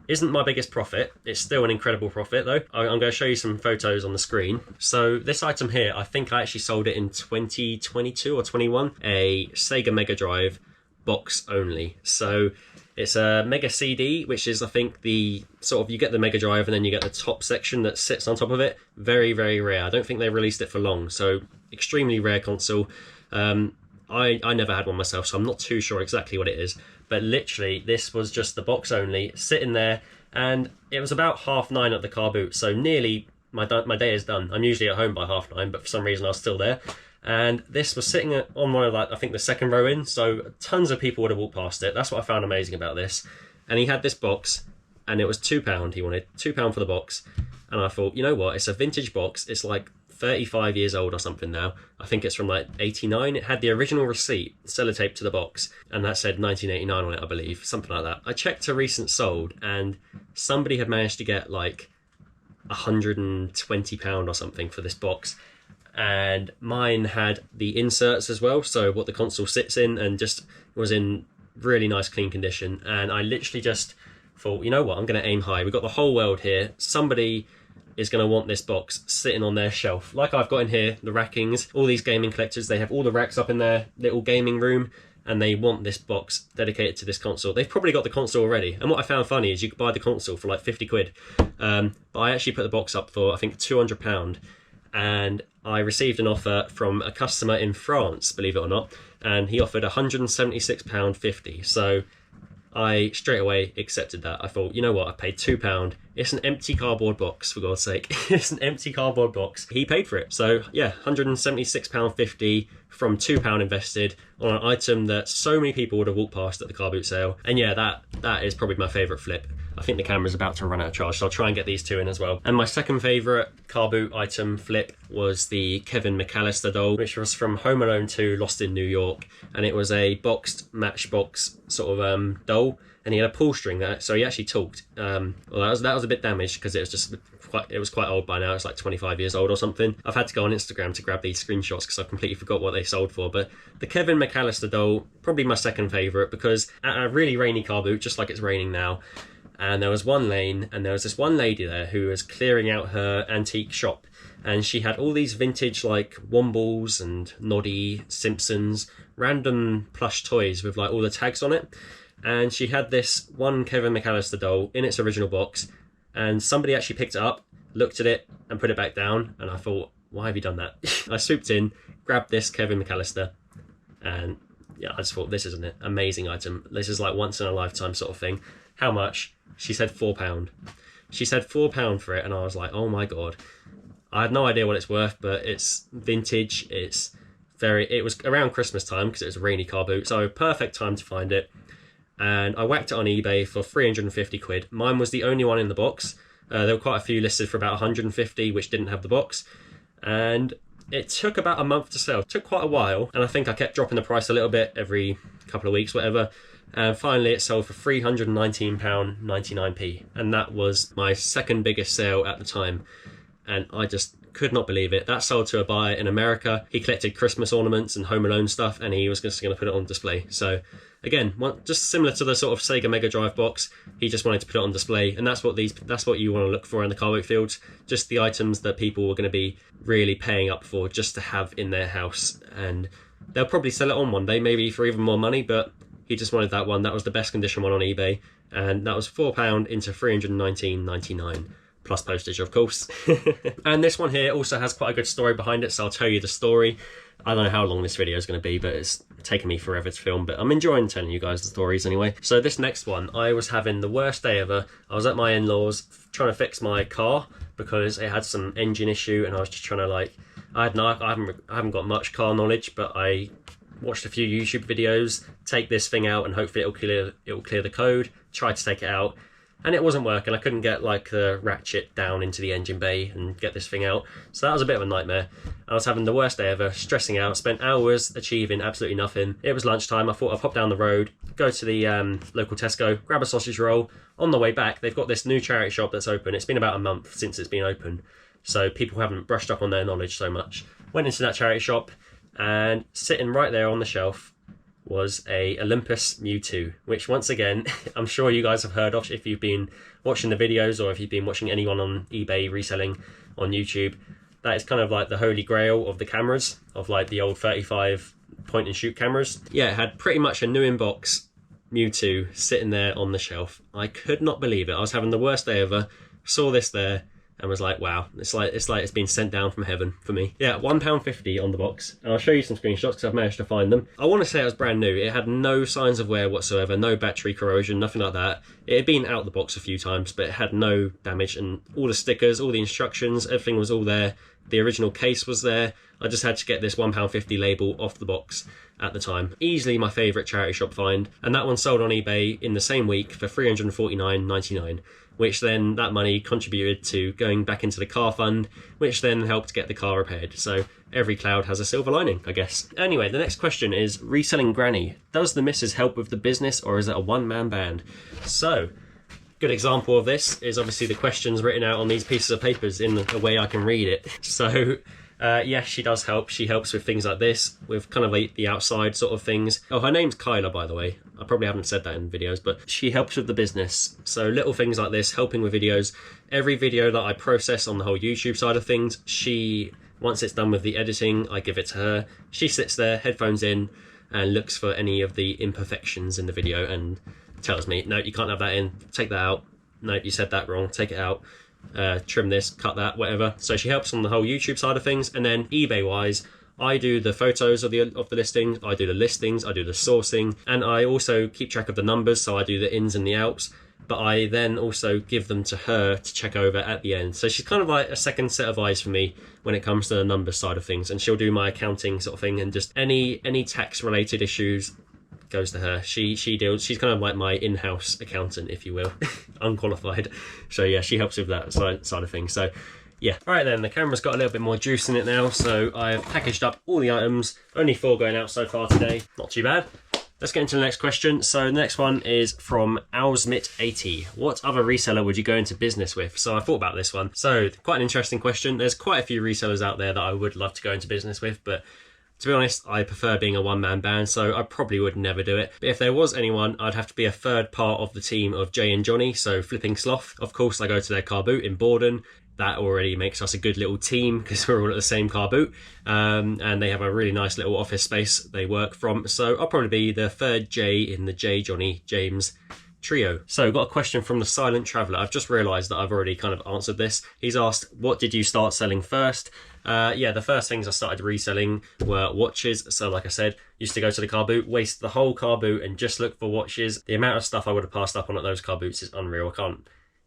isn't my biggest profit. It's still an incredible profit though. I'm going to show you some photos on the screen. So this item here, I think I actually sold it in 2022 or 21, a Sega Mega Drive box only. So it's a Mega CD, which is, I think, the sort of, you get the Mega Drive and then you get the top section that sits on top of it. Very, very rare. I don't think they released it for long. So extremely rare console. I never had one myself, so I'm not too sure exactly what it is. But literally, this was just the box only, sitting there, and it was about 9:30 at the car boot, so nearly my day is done. I'm usually at home by 9:30, but for some reason I was still there. And this was sitting on one of, like, I think the second row in, so tons of people would have walked past it. That's what I found amazing about this. And he had this box, and it was £2. He wanted £2 for the box. And I thought, you know what, it's a vintage box. It's like 35 years old or something now. I think it's from like 89. It had the original receipt sellotaped to the box, and that said 1989 on it, I believe, something like that. I checked a recent sold, and somebody had managed to get like £120 or something for this box, and mine had the inserts as well, so what the console sits in, and just was in really nice clean condition. And I literally just thought, you know what, I'm going to aim high. We've got the whole world here. Somebody is going to want this box sitting on their shelf. Like I've got in here, the rackings, all these gaming collectors, they have all the racks up in their little gaming room, and they want this box dedicated to this console. They've probably got the console already. And what I found funny is you could buy the console for like 50 quid. But I actually put the box up for, I think, £200. And I received an offer from a customer in France, believe it or not, and he offered £176.50. So I straight away accepted that. I thought, you know what, I paid £2. It's an empty cardboard box, for God's sake. It's an empty cardboard box. He paid for it. So yeah, £176.50 from £2 invested on an item that so many people would have walked past at the car boot sale. And yeah, that is probably my favourite flip. I think the camera's about to run out of charge, so I'll try and get these 2 in as well. And my second favourite car boot item flip was the Kevin McAllister doll, which was from Home Alone 2 Lost in New York. And it was a boxed Matchbox sort of doll, and he had a pull string that, so he actually talked. Well, that was a bit damaged because it was quite old by now. It's like 25 years old or something. I've had to go on Instagram to grab these screenshots because I completely forgot what they sold for. But the Kevin McAllister doll, probably my second favourite, because at a really rainy car boot, just like it's raining now, and there was one lane, and there was this one lady there who was clearing out her antique shop, and she had all these vintage like Wombles and Noddy, Simpsons, random plush toys with like all the tags on it. And she had this one Kevin McAllister doll in its original box, and somebody actually picked it up, looked at it and put it back down, and I thought, why have you done that? I swooped in, grabbed this Kevin McAllister, and yeah, I just thought, this is an amazing item. This is like once in a lifetime sort of thing. How much? She said £4. She said £4 for it, and I was like, oh my God. I had no idea what it's worth, but it's vintage. It was around Christmas time because it was a rainy car boot, so perfect time to find it. And I whacked it on eBay for 350 quid. Mine was the only one in the box. There were quite a few listed for about 150, which didn't have the box. And it took about a month to sell. It took quite a while, and I think I kept dropping the price a little bit every couple of weeks, whatever. And finally it sold for £319.99p. And that was my second biggest sale at the time. And I just could not believe it. That sold to a buyer in America. He collected Christmas ornaments and Home Alone stuff, and he was just going to put it on display. So again, just similar to the sort of Sega Mega Drive box, he just wanted to put it on display, and that's what you want to look for in the car boot fields. Just the items that people were going to be really paying up for just to have in their house, and they'll probably sell it on one day, maybe for even more money, but he just wanted that one. That was the best condition one on eBay, and that was £4 into £319.99. Plus postage, of course. And this one here also has quite a good story behind it, so I'll tell you the story. I don't know how long this video is going to be, but it's taken me forever to film, but I'm enjoying telling you guys the stories anyway. So this next one, I was having the worst day ever. I was at my in-laws trying to fix my car because it had some engine issue, and I was just trying to I haven't got much car knowledge, but I watched a few YouTube videos, take this thing out and hopefully it'll clear the code. Tried to take it out, and it wasn't working. I couldn't get the ratchet down into the engine bay and get this thing out. So that was a bit of a nightmare. I was having the worst day ever, stressing out, spent hours achieving absolutely nothing. It was lunchtime. I thought I'd pop down the road, go to the local Tesco, grab a sausage roll. On the way back, they've got this new charity shop that's open. It's been about a month since it's been open, so people haven't brushed up on their knowledge so much. Went into that charity shop, and sitting right there on the shelf was a Olympus Mewtwo, which once again, I'm sure you guys have heard of if you've been watching the videos or if you've been watching anyone on eBay reselling on YouTube. That is kind of like the holy grail of the cameras, of like the old 35 point and shoot cameras. Yeah, it had pretty much a new in box Mewtwo sitting there on the shelf. I could not believe it. I was having the worst day ever, saw this there, and was like, wow, it's like it's been sent down from heaven for me. Yeah, £1.50 on the box, and I'll show you some screenshots because I've managed to find them. I want to say it was brand new. It had no signs of wear whatsoever, no battery corrosion, nothing like that. It had been out the box a few times, but it had no damage, and all the stickers, all the instructions, everything was all there. The original case was there. I just had to get this £1.50 label off the box at the time. Easily my favourite charity shop find, and that one sold on eBay in the same week for £349.99. which then that money contributed to going back into the car fund, which then helped get the car repaired. So every cloud has a silver lining, I guess. Anyway, the next question is reselling granny. Does the missus help with the business, or is it a one-man band? So, good example of this is obviously the questions written out on these pieces of papers in a way I can read it. So, yes, she does help. She helps with things like this, with kind of like the outside sort of things. Oh, her name's Kyla, by the way. I probably haven't said that in videos, but she helps with the business. So little things like this, helping with videos. Every video that I process on the whole YouTube side of things, once it's done with the editing, I give it to her. She sits there, headphones in, and looks for any of the imperfections in the video and tells me, no, you can't have that in, take that out. No, you said that wrong, take it out. Trim this, cut that, whatever. So she helps on the whole YouTube side of things. And then eBay wise, I do the photos of the listings, I do the listings, I do the sourcing, and I also keep track of the numbers, so I do the ins and the outs, but I then also give them to her to check over at the end. So she's kind of like a second set of eyes for me when it comes to the numbers side of things, and she'll do my accounting sort of thing, and just any tax related issues goes to her. She's kind of like my in-house accountant, if you will. Unqualified. So yeah, she helps with that side of things. So yeah. Alright then, the camera's got a little bit more juice in it now, so I've packaged up all the items. Only 4 going out so far today. Not too bad. Let's get into the next question. So the next one is from Owsmit80. What other reseller would you go into business with? So I thought about this one. So quite an interesting question. There's quite a few resellers out there that I would love to go into business with, but to be honest, I prefer being a one-man band, so I probably would never do it. But if there was anyone, I'd have to be a third part of the team of Jay and Johnny, so Flipping Sloth. Of course, I go to their car boot in Borden. That already makes us a good little team because we're all at the same car boot. And they have a really nice little office space they work from. So I'll probably be the third J in the Jay, Johnny, James trio. So got a question from the Silent Traveller. I've just realised that I've already kind of answered this. He's asked, what did you start selling first? Yeah, the first things I started reselling were watches. So like I said, used to go to the car boot, waste the whole car boot and just look for watches. The amount of stuff I would have passed up on at those car boots is unreal.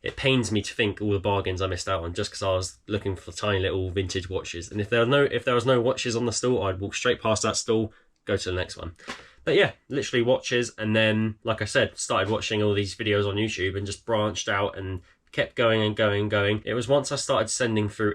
It pains me to think all the bargains I missed out on just because I was looking for tiny little vintage watches. And if there was no watches on the stall, I'd walk straight past that stall, go to the next one. But yeah, literally watches. And then, like I said, started watching all these videos on YouTube and just branched out and kept going and going and going. It was once I started sending through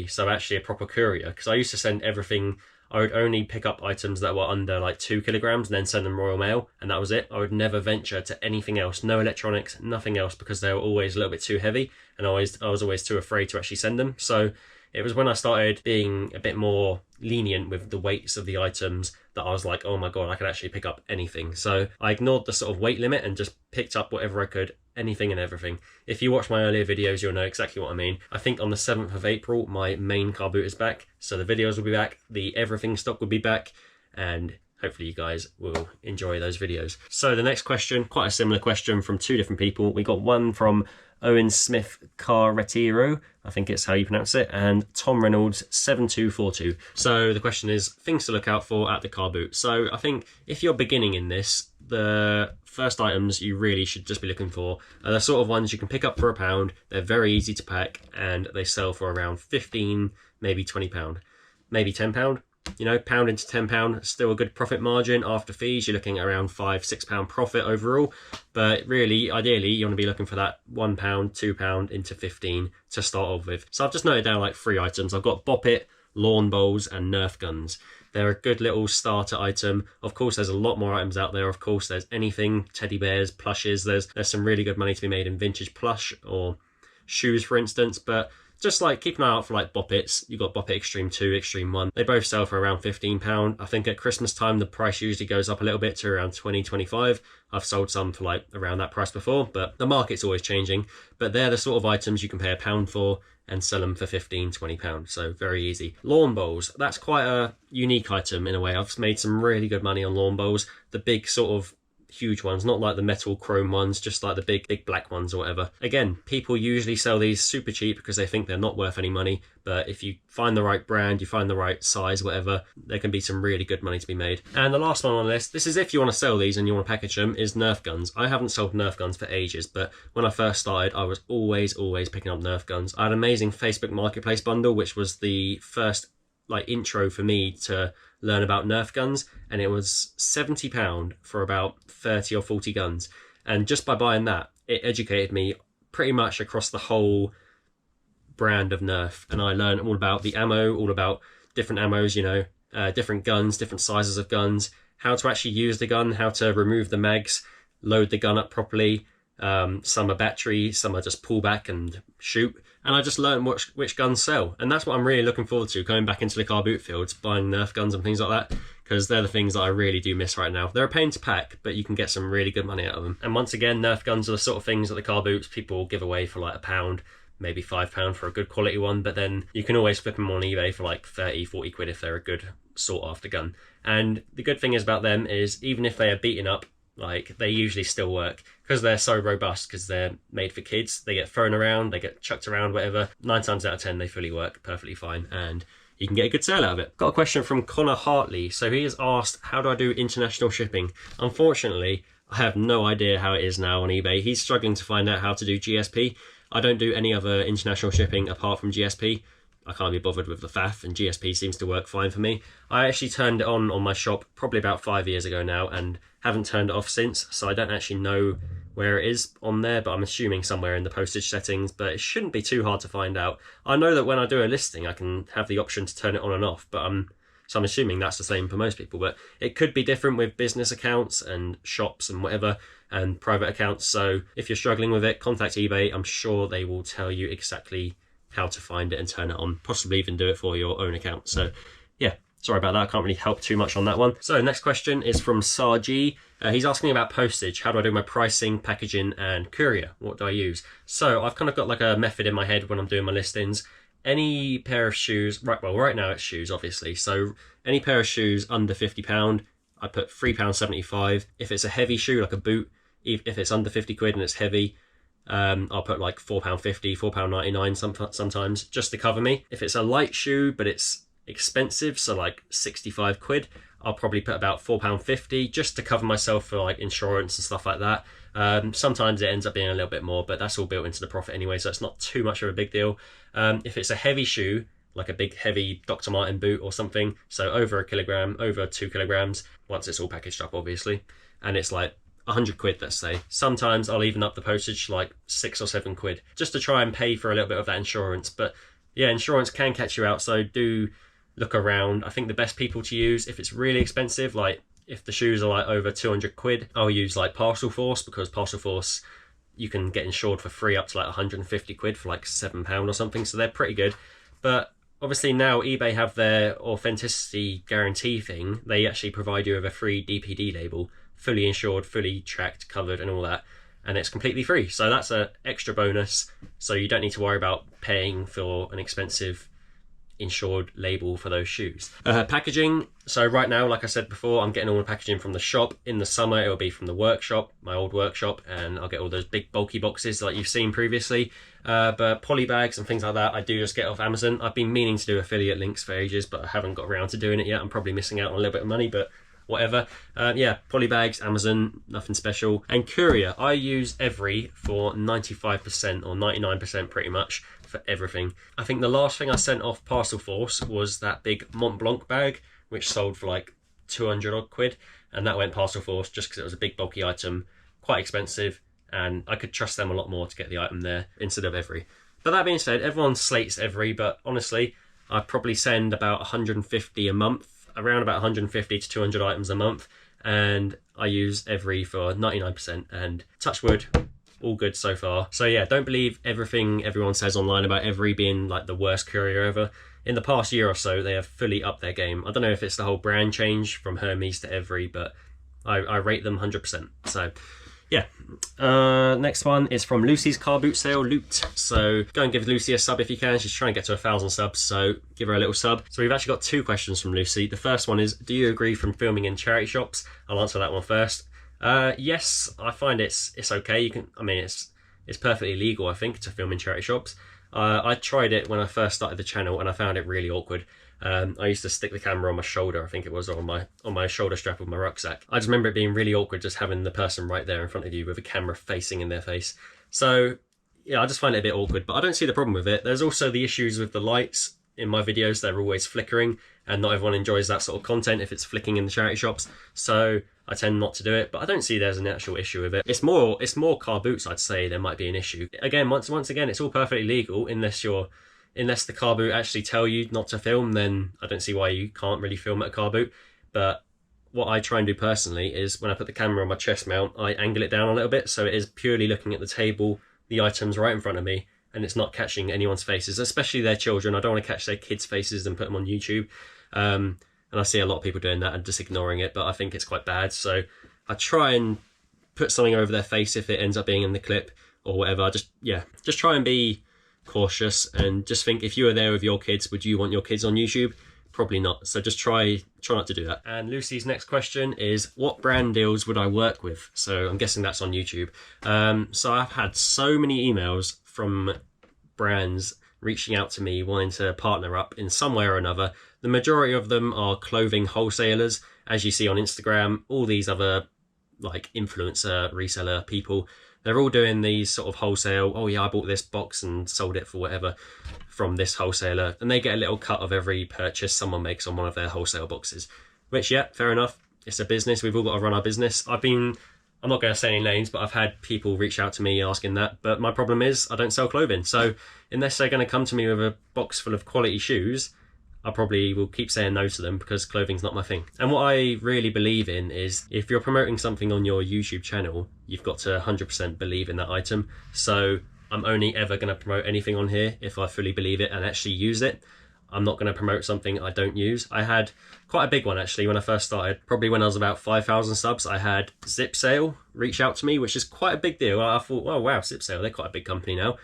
so actually a proper courier, because I used to send everything. I would only pick up items that were under like 2 kilograms and then send them Royal Mail, and that was it. I would never venture to anything else, no electronics, nothing else, because they were always a little bit too heavy, and I was always too afraid to actually send them. So it was when I started being a bit more lenient with the weights of the items that I was like, oh my god, I could actually pick up anything. So I ignored the sort of weight limit and just picked up whatever I could, anything and everything. If you watch my earlier videos, you'll know exactly what I mean. I think on the 7th of April, my main car boot is back. So the videos will be back, the everything stock will be back, and hopefully you guys will enjoy those videos. So the next question, quite a similar question from 2 different people. We got one from Owen Smith Carretiro, I think it's how you pronounce it, and Tom Reynolds 7242. So the question is, things to look out for at the car boot. So I think if you're beginning in this, the first items you really should just be looking for are the sort of ones you can pick up for £1. They're very easy to pack and they sell for around 15, maybe £20, maybe £10. You know, £1 into £10, still a good profit margin after fees. You're looking at around £5-6 profit overall. But really, ideally, you want to be looking for that £1, £2 into 15 to start off with. So I've just noted down like 3 items. I've got Bop It, lawn bowls, and Nerf guns. They're a good little starter item. Of course, there's a lot more items out there. Of course, there's anything, teddy bears, plushes. There's some really good money to be made in vintage plush or shoes, for instance. But just like keep an eye out for like Bop Its. You've got Bop It Extreme 2, Extreme 1. They both sell for around £15. I think at Christmas time, the price usually goes up a little bit to around 20, 25. I've sold some for like around that price before, but the market's always changing. But they're the sort of items you can pay £1 for and sell them for £15, £20. So very easy. Lawn bowls, that's quite a unique item in a way. I've made some really good money on lawn bowls. The big sort of huge ones, not like the metal chrome ones, just like the big black ones or whatever. Again, people usually sell these super cheap because they think they're not worth any money, but if you find the right brand, you find the right size, whatever, there can be some really good money to be made. And the last one on the list, this is if you want to sell these and you want to package them, is Nerf guns. I haven't sold Nerf guns for ages, but when I first started, I was always picking up Nerf guns. I had an amazing Facebook Marketplace bundle, which was the first like intro for me to learn about Nerf guns, and it was £70 for about 30 or 40 guns. And just by buying that, it educated me pretty much across the whole brand of Nerf, and I learned all about the ammo, all about different ammos, you know, different guns, different sizes of guns, how to actually use the gun, how to remove the mags, load the gun up properly. Some are battery, some are just pull back and shoot. And I just learned which guns sell. And that's what I'm really looking forward to, going back into the car boot fields, buying Nerf guns and things like that, because they're the things that I really do miss right now. They're a pain to pack, but you can get some really good money out of them. And once again, Nerf guns are the sort of things at the car boots people give away for like £1, maybe £5 for a good quality one, but then you can always flip them on eBay for like 30, 40 quid if they're a good sought after gun. And the good thing is about them is even if they are beaten up, like they usually still work because they're so robust, because they're made for kids. They get thrown around, they get chucked around, whatever. 9 times out of 10 they fully work perfectly fine, and you can get a good sale out of it. Got a question from Connor Hartley. So he has asked, how do I do international shipping? Unfortunately, I have no idea how it is now on eBay. He's struggling to find out how to do GSP. I don't do any other international shipping apart from GSP. I can't be bothered with the faff, and GSP seems to work fine for me. I actually turned it on my shop probably about 5 years ago now and haven't turned it off since, so I don't actually know where it is on there, but I'm assuming somewhere in the postage settings, but it shouldn't be too hard to find out. I know that when I do a listing, I can have the option to turn it on and off, but so I'm assuming that's the same for most people, but it could be different with business accounts and shops and whatever, and private accounts. So if you're struggling with it, contact eBay. I'm sure they will tell you exactly how to find it and turn it on, possibly even do it for your own account. So yeah, sorry about that, I can't really help too much on that one. So next question is from Sarji. He's asking about postage. How do I do my pricing, packaging, and courier? What do I use? So I've kind of got like a method in my head when I'm doing my listings. Any pair of shoes, right now it's shoes obviously, so any pair of shoes under £50, I put £3.75. If it's a heavy shoe like a boot, If it's under 50 quid and it's heavy, I'll put like £4.50, £4.99 sometimes, just to cover me. If it's a light shoe but it's expensive, so like 65 quid, I'll probably put about £4.50 just to cover myself for like insurance and stuff like that. Sometimes it ends up being a little bit more, but that's all built into the profit anyway, so it's not too much of a big deal. If it's a heavy shoe, like a big heavy Dr. Martin boot or something, so over a kilogram, over 2 kilograms, once it's all packaged up obviously, and it's like 100 quid, let's say. Sometimes I'll even up the postage like 6 or 7 quid just to try and pay for a little bit of that insurance. But yeah, insurance can catch you out, so do look around. I think the best people to use, if it's really expensive, like if the shoes are like over 200 quid, I'll use like Parcel Force, because Parcel Force, you can get insured for free up to like 150 quid for like £7 or something, so they're pretty good. But obviously now eBay have their authenticity guarantee thing. They actually provide you with a free DPD label, fully insured, fully tracked, covered and all that, and it's completely free. So that's an extra bonus, so you don't need to worry about paying for an expensive insured label for those shoes. Packaging, so right now, like I said before, I'm getting all the packaging from the shop. In the summer it'll be from the workshop, my old workshop, and I'll get all those big bulky boxes like you've seen previously. But poly bags and things like that I do just get off Amazon. I've been meaning to do affiliate links for ages, but I haven't got around to doing it yet. I'm probably missing out on a little bit of money, but whatever. Yeah, poly bags, Amazon, nothing special. And courier, I use Every for 95% or 99% pretty much for everything. I think the last thing I sent off Parcel Force was that big Mont Blanc bag, which sold for like 200 odd quid, and that went Parcel Force just because it was a big bulky item, quite expensive, and I could trust them a lot more to get the item there instead of Every. But that being said, everyone slates Every, but honestly, I probably send about 150 a month, around about 150 to 200 items a month, and I use Every for 99%, and touch wood, all good so far. So yeah, don't believe everything everyone says online about Every being like the worst courier ever. In the past year or so, they have fully upped their game. I don't know if it's the whole brand change from Hermes to Every, but I rate them 100%. So yeah. Next one is from Lucy's car boot sale, Loot. So go and give Lucy a sub if you can. She's trying to get to 1,000 subs, so give her a little sub. So we've actually got 2 questions from Lucy. The first one is, do you agree from filming in charity shops? I'll answer that one first. Yes, I find it's okay. You can, I mean, it's perfectly legal, I think, to film in charity shops. I tried it when I first started the channel, and I found it really awkward. I used to stick the camera on my shoulder, I think it was, or on my shoulder strap of my rucksack. I just remember it being really awkward just having the person right there in front of you with a camera facing in their face. So yeah, I just find it a bit awkward, but I don't see the problem with it. There's also the issues with the lights in my videos. They're always flickering, and not everyone enjoys that sort of content if it's flicking in the charity shops. So I tend not to do it, but I don't see there's an actual issue with it. It's more car boots, I'd say, there might be an issue. Again, once again, it's all perfectly legal unless the car boot actually tell you not to film, then I don't see why you can't really film at a car boot. But what I try and do personally is when I put the camera on my chest mount, I angle it down a little bit so it is purely looking at the table, the items right in front of me, and it's not catching anyone's faces, especially their children. I don't want to catch their kids' faces and put them on YouTube. And I see a lot of people doing that and just ignoring it, but I think it's quite bad. So I try and put something over their face if it ends up being in the clip or whatever. Just try and be cautious, and just think, if you were there with your kids, would you want your kids on YouTube? Probably not. So just try not to do that. And Lucy's next question is, what brand deals would I work with? So I'm guessing that's on YouTube. So I've had so many emails from brands reaching out to me wanting to partner up in some way or another. The majority of them are clothing wholesalers, as you see on Instagram. All these other like influencer, reseller people, they're all doing these sort of wholesale, oh yeah, I bought this box and sold it for whatever from this wholesaler, and they get a little cut of every purchase someone makes on one of their wholesale boxes. Which, yeah, fair enough. It's a business. We've all got to run our business. I'm not going to say any names, but I've had people reach out to me asking that. But my problem is I don't sell clothing. So unless they're going to come to me with a box full of quality shoes, I probably will keep saying no to them, because clothing's not my thing. And what I really believe in is, if you're promoting something on your YouTube channel, you've got to 100% believe in that item. So I'm only ever going to promote anything on here if I fully believe it and actually use it. I'm not going to promote something I don't use. I had quite a big one actually when I first started, probably when I was about 5,000 subs. I had Zip Sale reach out to me, which is quite a big deal. I thought, oh wow, Zip Sale, they're quite a big company now.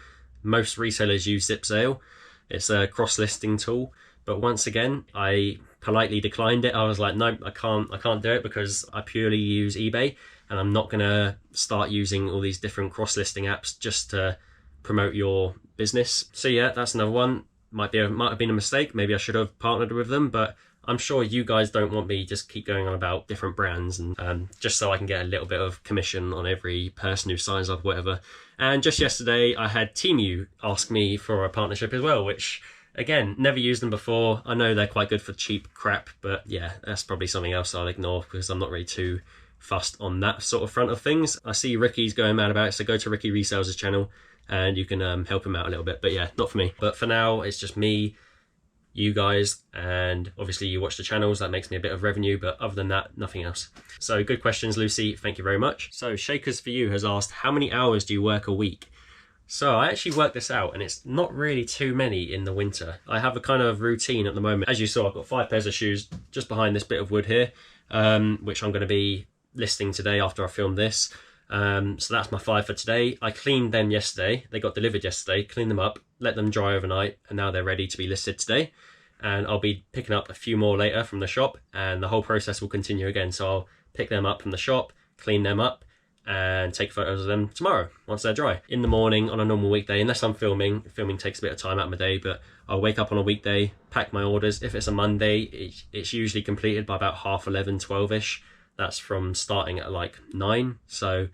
Most resellers use Zip Sale. It's a cross-listing tool. But once again, I politely declined it. I was like, no, I can't do it, because I purely use eBay. and I'm not gonna start using all these different cross-listing apps just to promote your business. So yeah, that's another one. Might have been a mistake. Maybe I should have partnered with them, but I'm sure you guys don't want me just keep going on about different brands and just so I can get a little bit of commission on every person who signs up, whatever. And just yesterday, I had Temu ask me for a partnership as well, which again, never used them before. I know they're quite good for cheap crap, but yeah, that's probably something else I'll ignore because I'm not really too fussed on that sort of front of things. I see Ricky's going mad about it, so go to Ricky Resells' channel and you can help him out a little bit. But yeah, not for me. But for now, it's just me, you guys, and obviously you watch the channels. That makes me a bit of revenue, but other than that, nothing else. So good questions, Lucy. Thank you very much. So Shakers for You has asked, how many hours do you work a week? So I actually worked this out, and it's not really too many in the winter. I have a kind of routine at the moment. As you saw, I've got 5 pairs of shoes just behind this bit of wood here, which I'm going to be listing today after I film this. So that's my 5 for today. I cleaned them yesterday. They got delivered yesterday, cleaned them up, let them dry overnight, and now they're ready to be listed today. And I'll be picking up a few more later from the shop, and the whole process will continue again. So I'll pick them up from the shop, clean them up, and take photos of them tomorrow once they're dry. In the morning on a normal weekday, unless I'm filming takes a bit of time out of my day, but I'll wake up on a weekday, pack my orders. If it's a Monday, it's usually completed by about 11:30, 12ish. That's from starting at like 9, so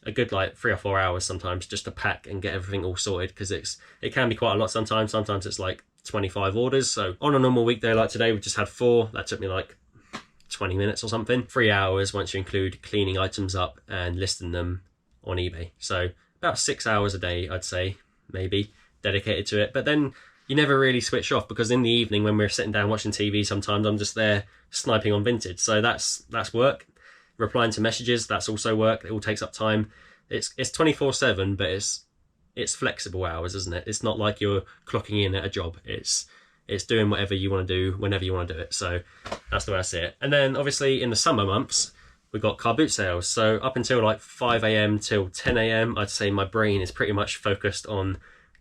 a good like 3 or 4 hours sometimes just to pack and get everything all sorted, because it can be quite a lot sometimes. Sometimes it's like 25 orders. So on a normal weekday like today, we just had 4. That took me like 20 minutes or something. 3 hours once you include cleaning items up and listing them on eBay. So about 6 hours a day, I'd say, maybe, dedicated to it. But then you never really switch off, because in the evening when we're sitting down watching TV, sometimes I'm just there sniping on vintage. So that's work. Replying to messages, that's also work. It all takes up time. It's 24/7, but it's flexible hours, isn't it? It's not like you're clocking in at a job. It's doing whatever you want to do whenever you want to do it. So that's the way I see it. And then obviously in the summer months, we've got car boot sales. So up until like 5 a.m. till 10 a.m, I'd say my brain is pretty much focused on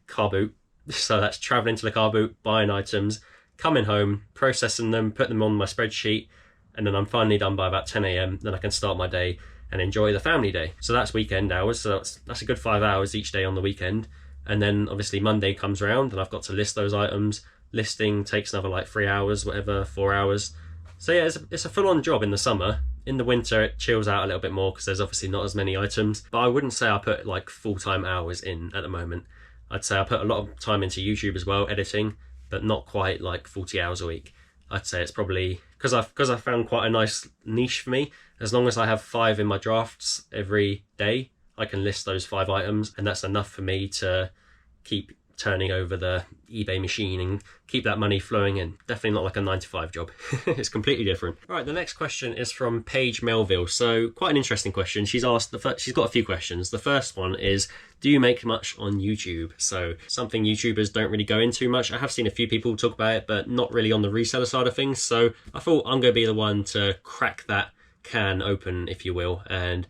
car boot. So that's traveling to the car boot, buying items, coming home, processing them, putting them on my spreadsheet, and then I'm finally done by about 10 a.m. Then I can start my day and enjoy the family day. So that's weekend hours. So that's a good 5 hours each day on the weekend. And then obviously Monday comes around and I've got to list those items. Listing takes another like 3 hours, whatever, 4 hours. So yeah, it's a full-on job in the summer. In the winter, it chills out a little bit more because there's obviously not as many items. But I wouldn't say I put like full-time hours in at the moment. I'd say I put a lot of time into YouTube as well, editing, but not quite like 40 hours a week. I'd say it's probably, because I found quite a nice niche for me. As long as I have 5 in my drafts every day, I can list those 5 items, and that's enough for me to keep turning over the eBay machine and keep that money flowing in. Definitely not like a 9-to-5 job. It's completely different. All right, the next question is from Paige Melville. So quite an interesting question. She's asked she's got a few questions. The first one is, do you make much on YouTube? So something YouTubers don't really go into much. I have seen a few people talk about it, but not really on the reseller side of things. So I thought I'm going to be the one to crack that can open, if you will, and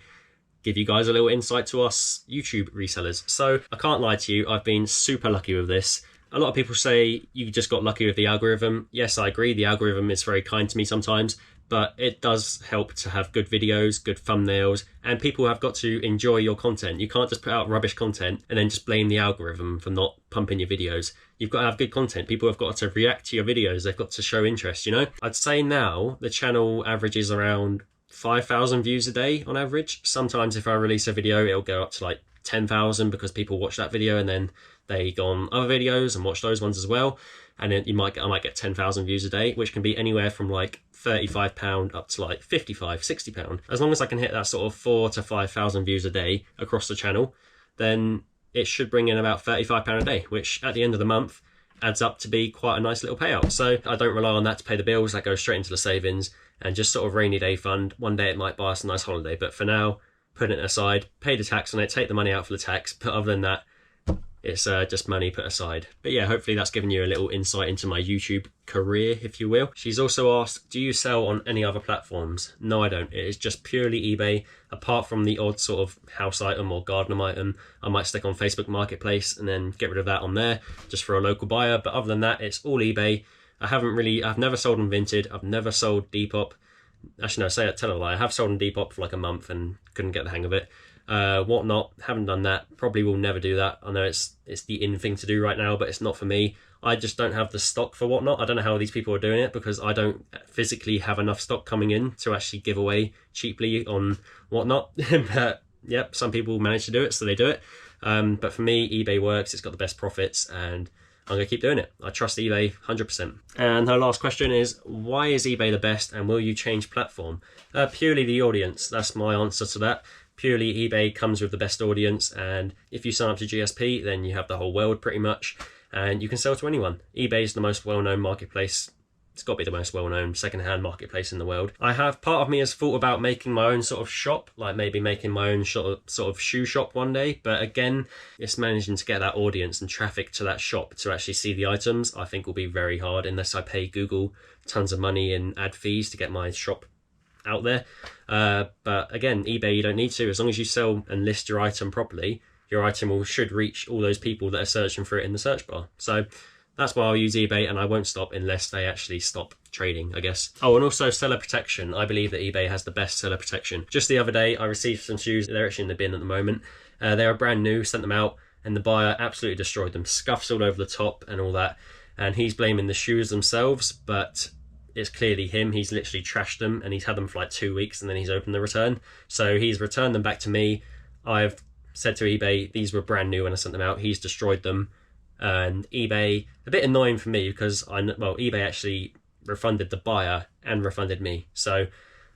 give you guys a little insight to us YouTube resellers. So I can't lie to you, I've been super lucky with this. A lot of people say you just got lucky with the algorithm. Yes, I agree, the algorithm is very kind to me sometimes, but it does help to have good videos, good thumbnails, and people have got to enjoy your content. You can't just put out rubbish content and then just blame the algorithm for not pumping your videos. You've got to have good content. People have got to react to your videos. They've got to show interest, you know? I'd say now the channel averages around 5,000 views a day on average. Sometimes if I release a video, it'll go up to like 10,000 because people watch that video and then they go on other videos and watch those ones as well. And then I might get 10,000 views a day, which can be anywhere from like £35 up to like £55, £60. As long as I can hit that sort of 4,000 to 5,000 views a day across the channel, then it should bring in about £35 a day, which at the end of the month adds up to be quite a nice little payout. So I don't rely on that to pay the bills. That goes straight into the savings and just sort of rainy day fund. One day it might buy us a nice holiday, but for now, put it aside, pay the tax on it, take the money out for the tax. But other than that, it's just money put aside. But yeah, hopefully that's given you a little insight into my YouTube career, if you will. She's also asked, do you sell on any other platforms? No, I don't. It is just purely eBay. Apart from the odd sort of house item or garden item, I might stick on Facebook Marketplace and then get rid of that on there just for a local buyer. But other than that, it's all eBay. I've never sold on Vinted. I've never sold Depop. Actually, no, tell a lie. I have sold on Depop for like a month and couldn't get the hang of it. Whatnot, haven't done that. Probably will never do that. I know it's the in thing to do right now, but it's not for me. I just don't have the stock for Whatnot. I don't know how these people are doing it because I don't physically have enough stock coming in to actually give away cheaply on Whatnot. But yep, some people manage to do it, so they do it. But for me, eBay works. It's got the best profits, and I'm going to keep doing it. I trust eBay 100%. And her last question is, why is eBay the best, and will you change platform? Purely the audience. That's my answer to that. Purely eBay comes with the best audience, and if you sign up to GSP, then you have the whole world pretty much, and you can sell to anyone. eBay is the most well-known marketplace. It's got to be the most well-known second-hand marketplace in the world. Part of me has thought about making my own sort of shop, like maybe making my own sort of shoe shop one day. But again, it's managing to get that audience and traffic to that shop to actually see the items, I think will be very hard unless I pay Google tons of money in ad fees to get my shop out there. But again, eBay, you don't need to. As long as you sell and list your item properly, your item should reach all those people that are searching for it in the search bar. So that's why I'll use eBay, and I won't stop unless they actually stop trading, I guess. Oh, and also seller protection. I believe that eBay has the best seller protection. Just the other day, I received some shoes. They're actually in the bin at the moment. They are brand new, sent them out, and the buyer absolutely destroyed them. Scuffs all over the top and all that. And he's blaming the shoes themselves, but it's clearly him. He's literally trashed them, and he's had them for like 2 weeks, and then he's opened the return. So he's returned them back to me. I've said to eBay, these were brand new when I sent them out. He's destroyed them. And eBay, a bit annoying for me because eBay actually refunded the buyer and refunded me. So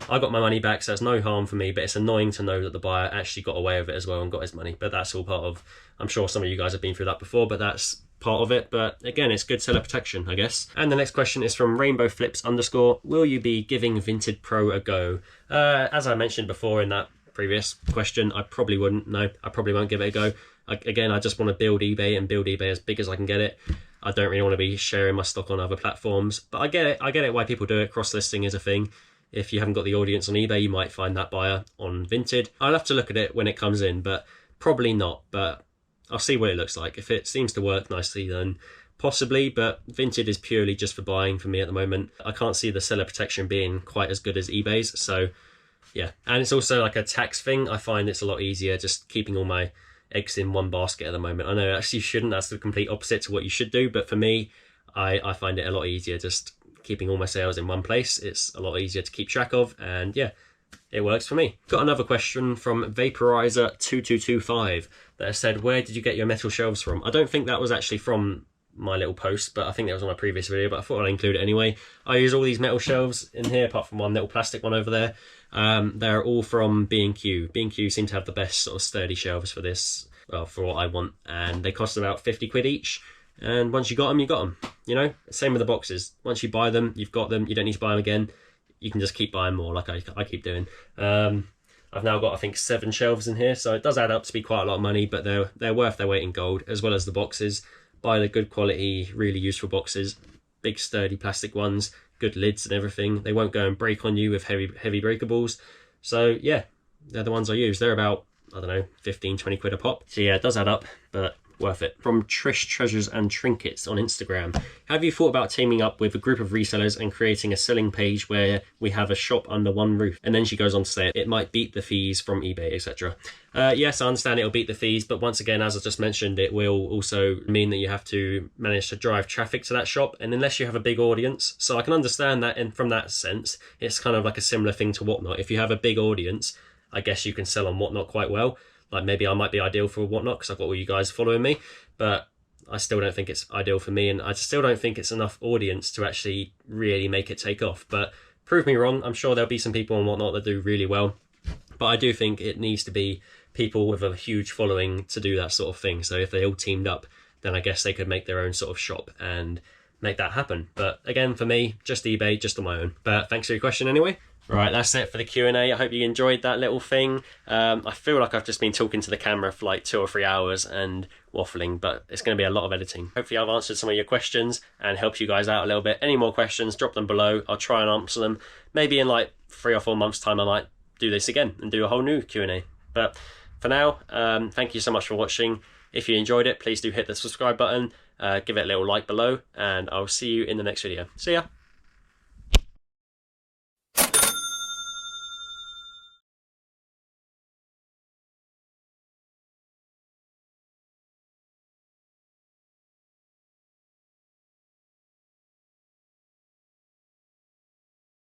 I got my money back, so it's no harm for me, but it's annoying to know that the buyer actually got away with it as well and got his money. But that's all part of, I'm sure some of you guys have been through that before, but that's part of it. But again, it's good seller protection, I guess. And the next question is from rainbowflips_. Will you be giving Vinted Pro a go? As I mentioned before in that previous question, I probably wouldn't. No, I probably won't give it a go. Again, I just want to build eBay and build eBay as big as I can get it. I don't really want to be sharing my stock on other platforms, but I get it why people do it. Cross-listing is a thing. If you haven't got the audience on eBay, you might find that buyer on Vinted. I'll have to look at it when it comes in, but probably not. But I'll see what it looks like. If it seems to work nicely, then possibly, but Vinted is purely just for buying for me at the moment. I can't see the seller protection being quite as good as eBay's, so yeah. And it's also like a tax thing. I find it's a lot easier just keeping all my eggs in one basket at the moment. I know actually you shouldn't, that's the complete opposite to what you should do, but for me, I find it a lot easier just keeping all my sales in one place. It's a lot easier to keep track of, and yeah, it works for me. Got another question from Vaporizer2225 that said, where did you get your metal shelves from? I don't think that was actually from my little post, but I think that was on my previous video, but I thought I'd include it anyway. I use all these metal shelves in here, apart from one little plastic one over there. They're all from B&Q. B&Q seem to have the best sort of sturdy shelves for this, well, for what I want, and they cost about 50 quid each. And once you got them, you got them. You know, same with the boxes. Once you buy them, you've got them. You don't need to buy them again. You can just keep buying more, like I keep doing. I've now got, I think, 7 shelves in here, so it does add up to be quite a lot of money, but they're worth their weight in gold, as well as the boxes. Buy the good quality, really useful boxes, big sturdy plastic ones, good lids and everything. They won't go and break on you with heavy breakables. So yeah, they're the ones I use. They're about, I don't know, 15, 20 quid a pop. So yeah, it does add up, but worth it. From Trish Treasures and Trinkets on Instagram. Have you thought about teaming up with a group of resellers and creating a selling page where we have a shop under one roof? And then she goes on to say it might beat the fees from eBay, etc. Yes, I understand it'll beat the fees, but once again, as I just mentioned, it will also mean that you have to manage to drive traffic to that shop, and unless you have a big audience. So I can understand that, and from that sense, it's kind of like a similar thing to Whatnot. If you have a big audience, I guess you can sell on Whatnot quite well. Like maybe I might be ideal for Whatnot because I've got all you guys following me, but I still don't think it's ideal for me, and I still don't think it's enough audience to actually really make it take off. But prove me wrong, I'm sure there'll be some people on Whatnot that do really well, but I do think it needs to be people with a huge following to do that sort of thing. So if they all teamed up, then I guess they could make their own sort of shop and make that happen. But again, for me, just eBay, just on my own. But thanks for your question anyway. Right, that's it for the Q&A. I hope you enjoyed that little thing. I feel like I've just been talking to the camera for like 2 or 3 hours and waffling, but it's going to be a lot of editing. Hopefully I've answered some of your questions and helped you guys out a little bit. Any more questions, drop them below. I'll try and answer them. Maybe in like 3 or 4 months' time I might do this again and do a whole new Q&A. But for now, thank you so much for watching. If you enjoyed it, please do hit the subscribe button, give it a little like below, and I'll see you in the next video. See ya!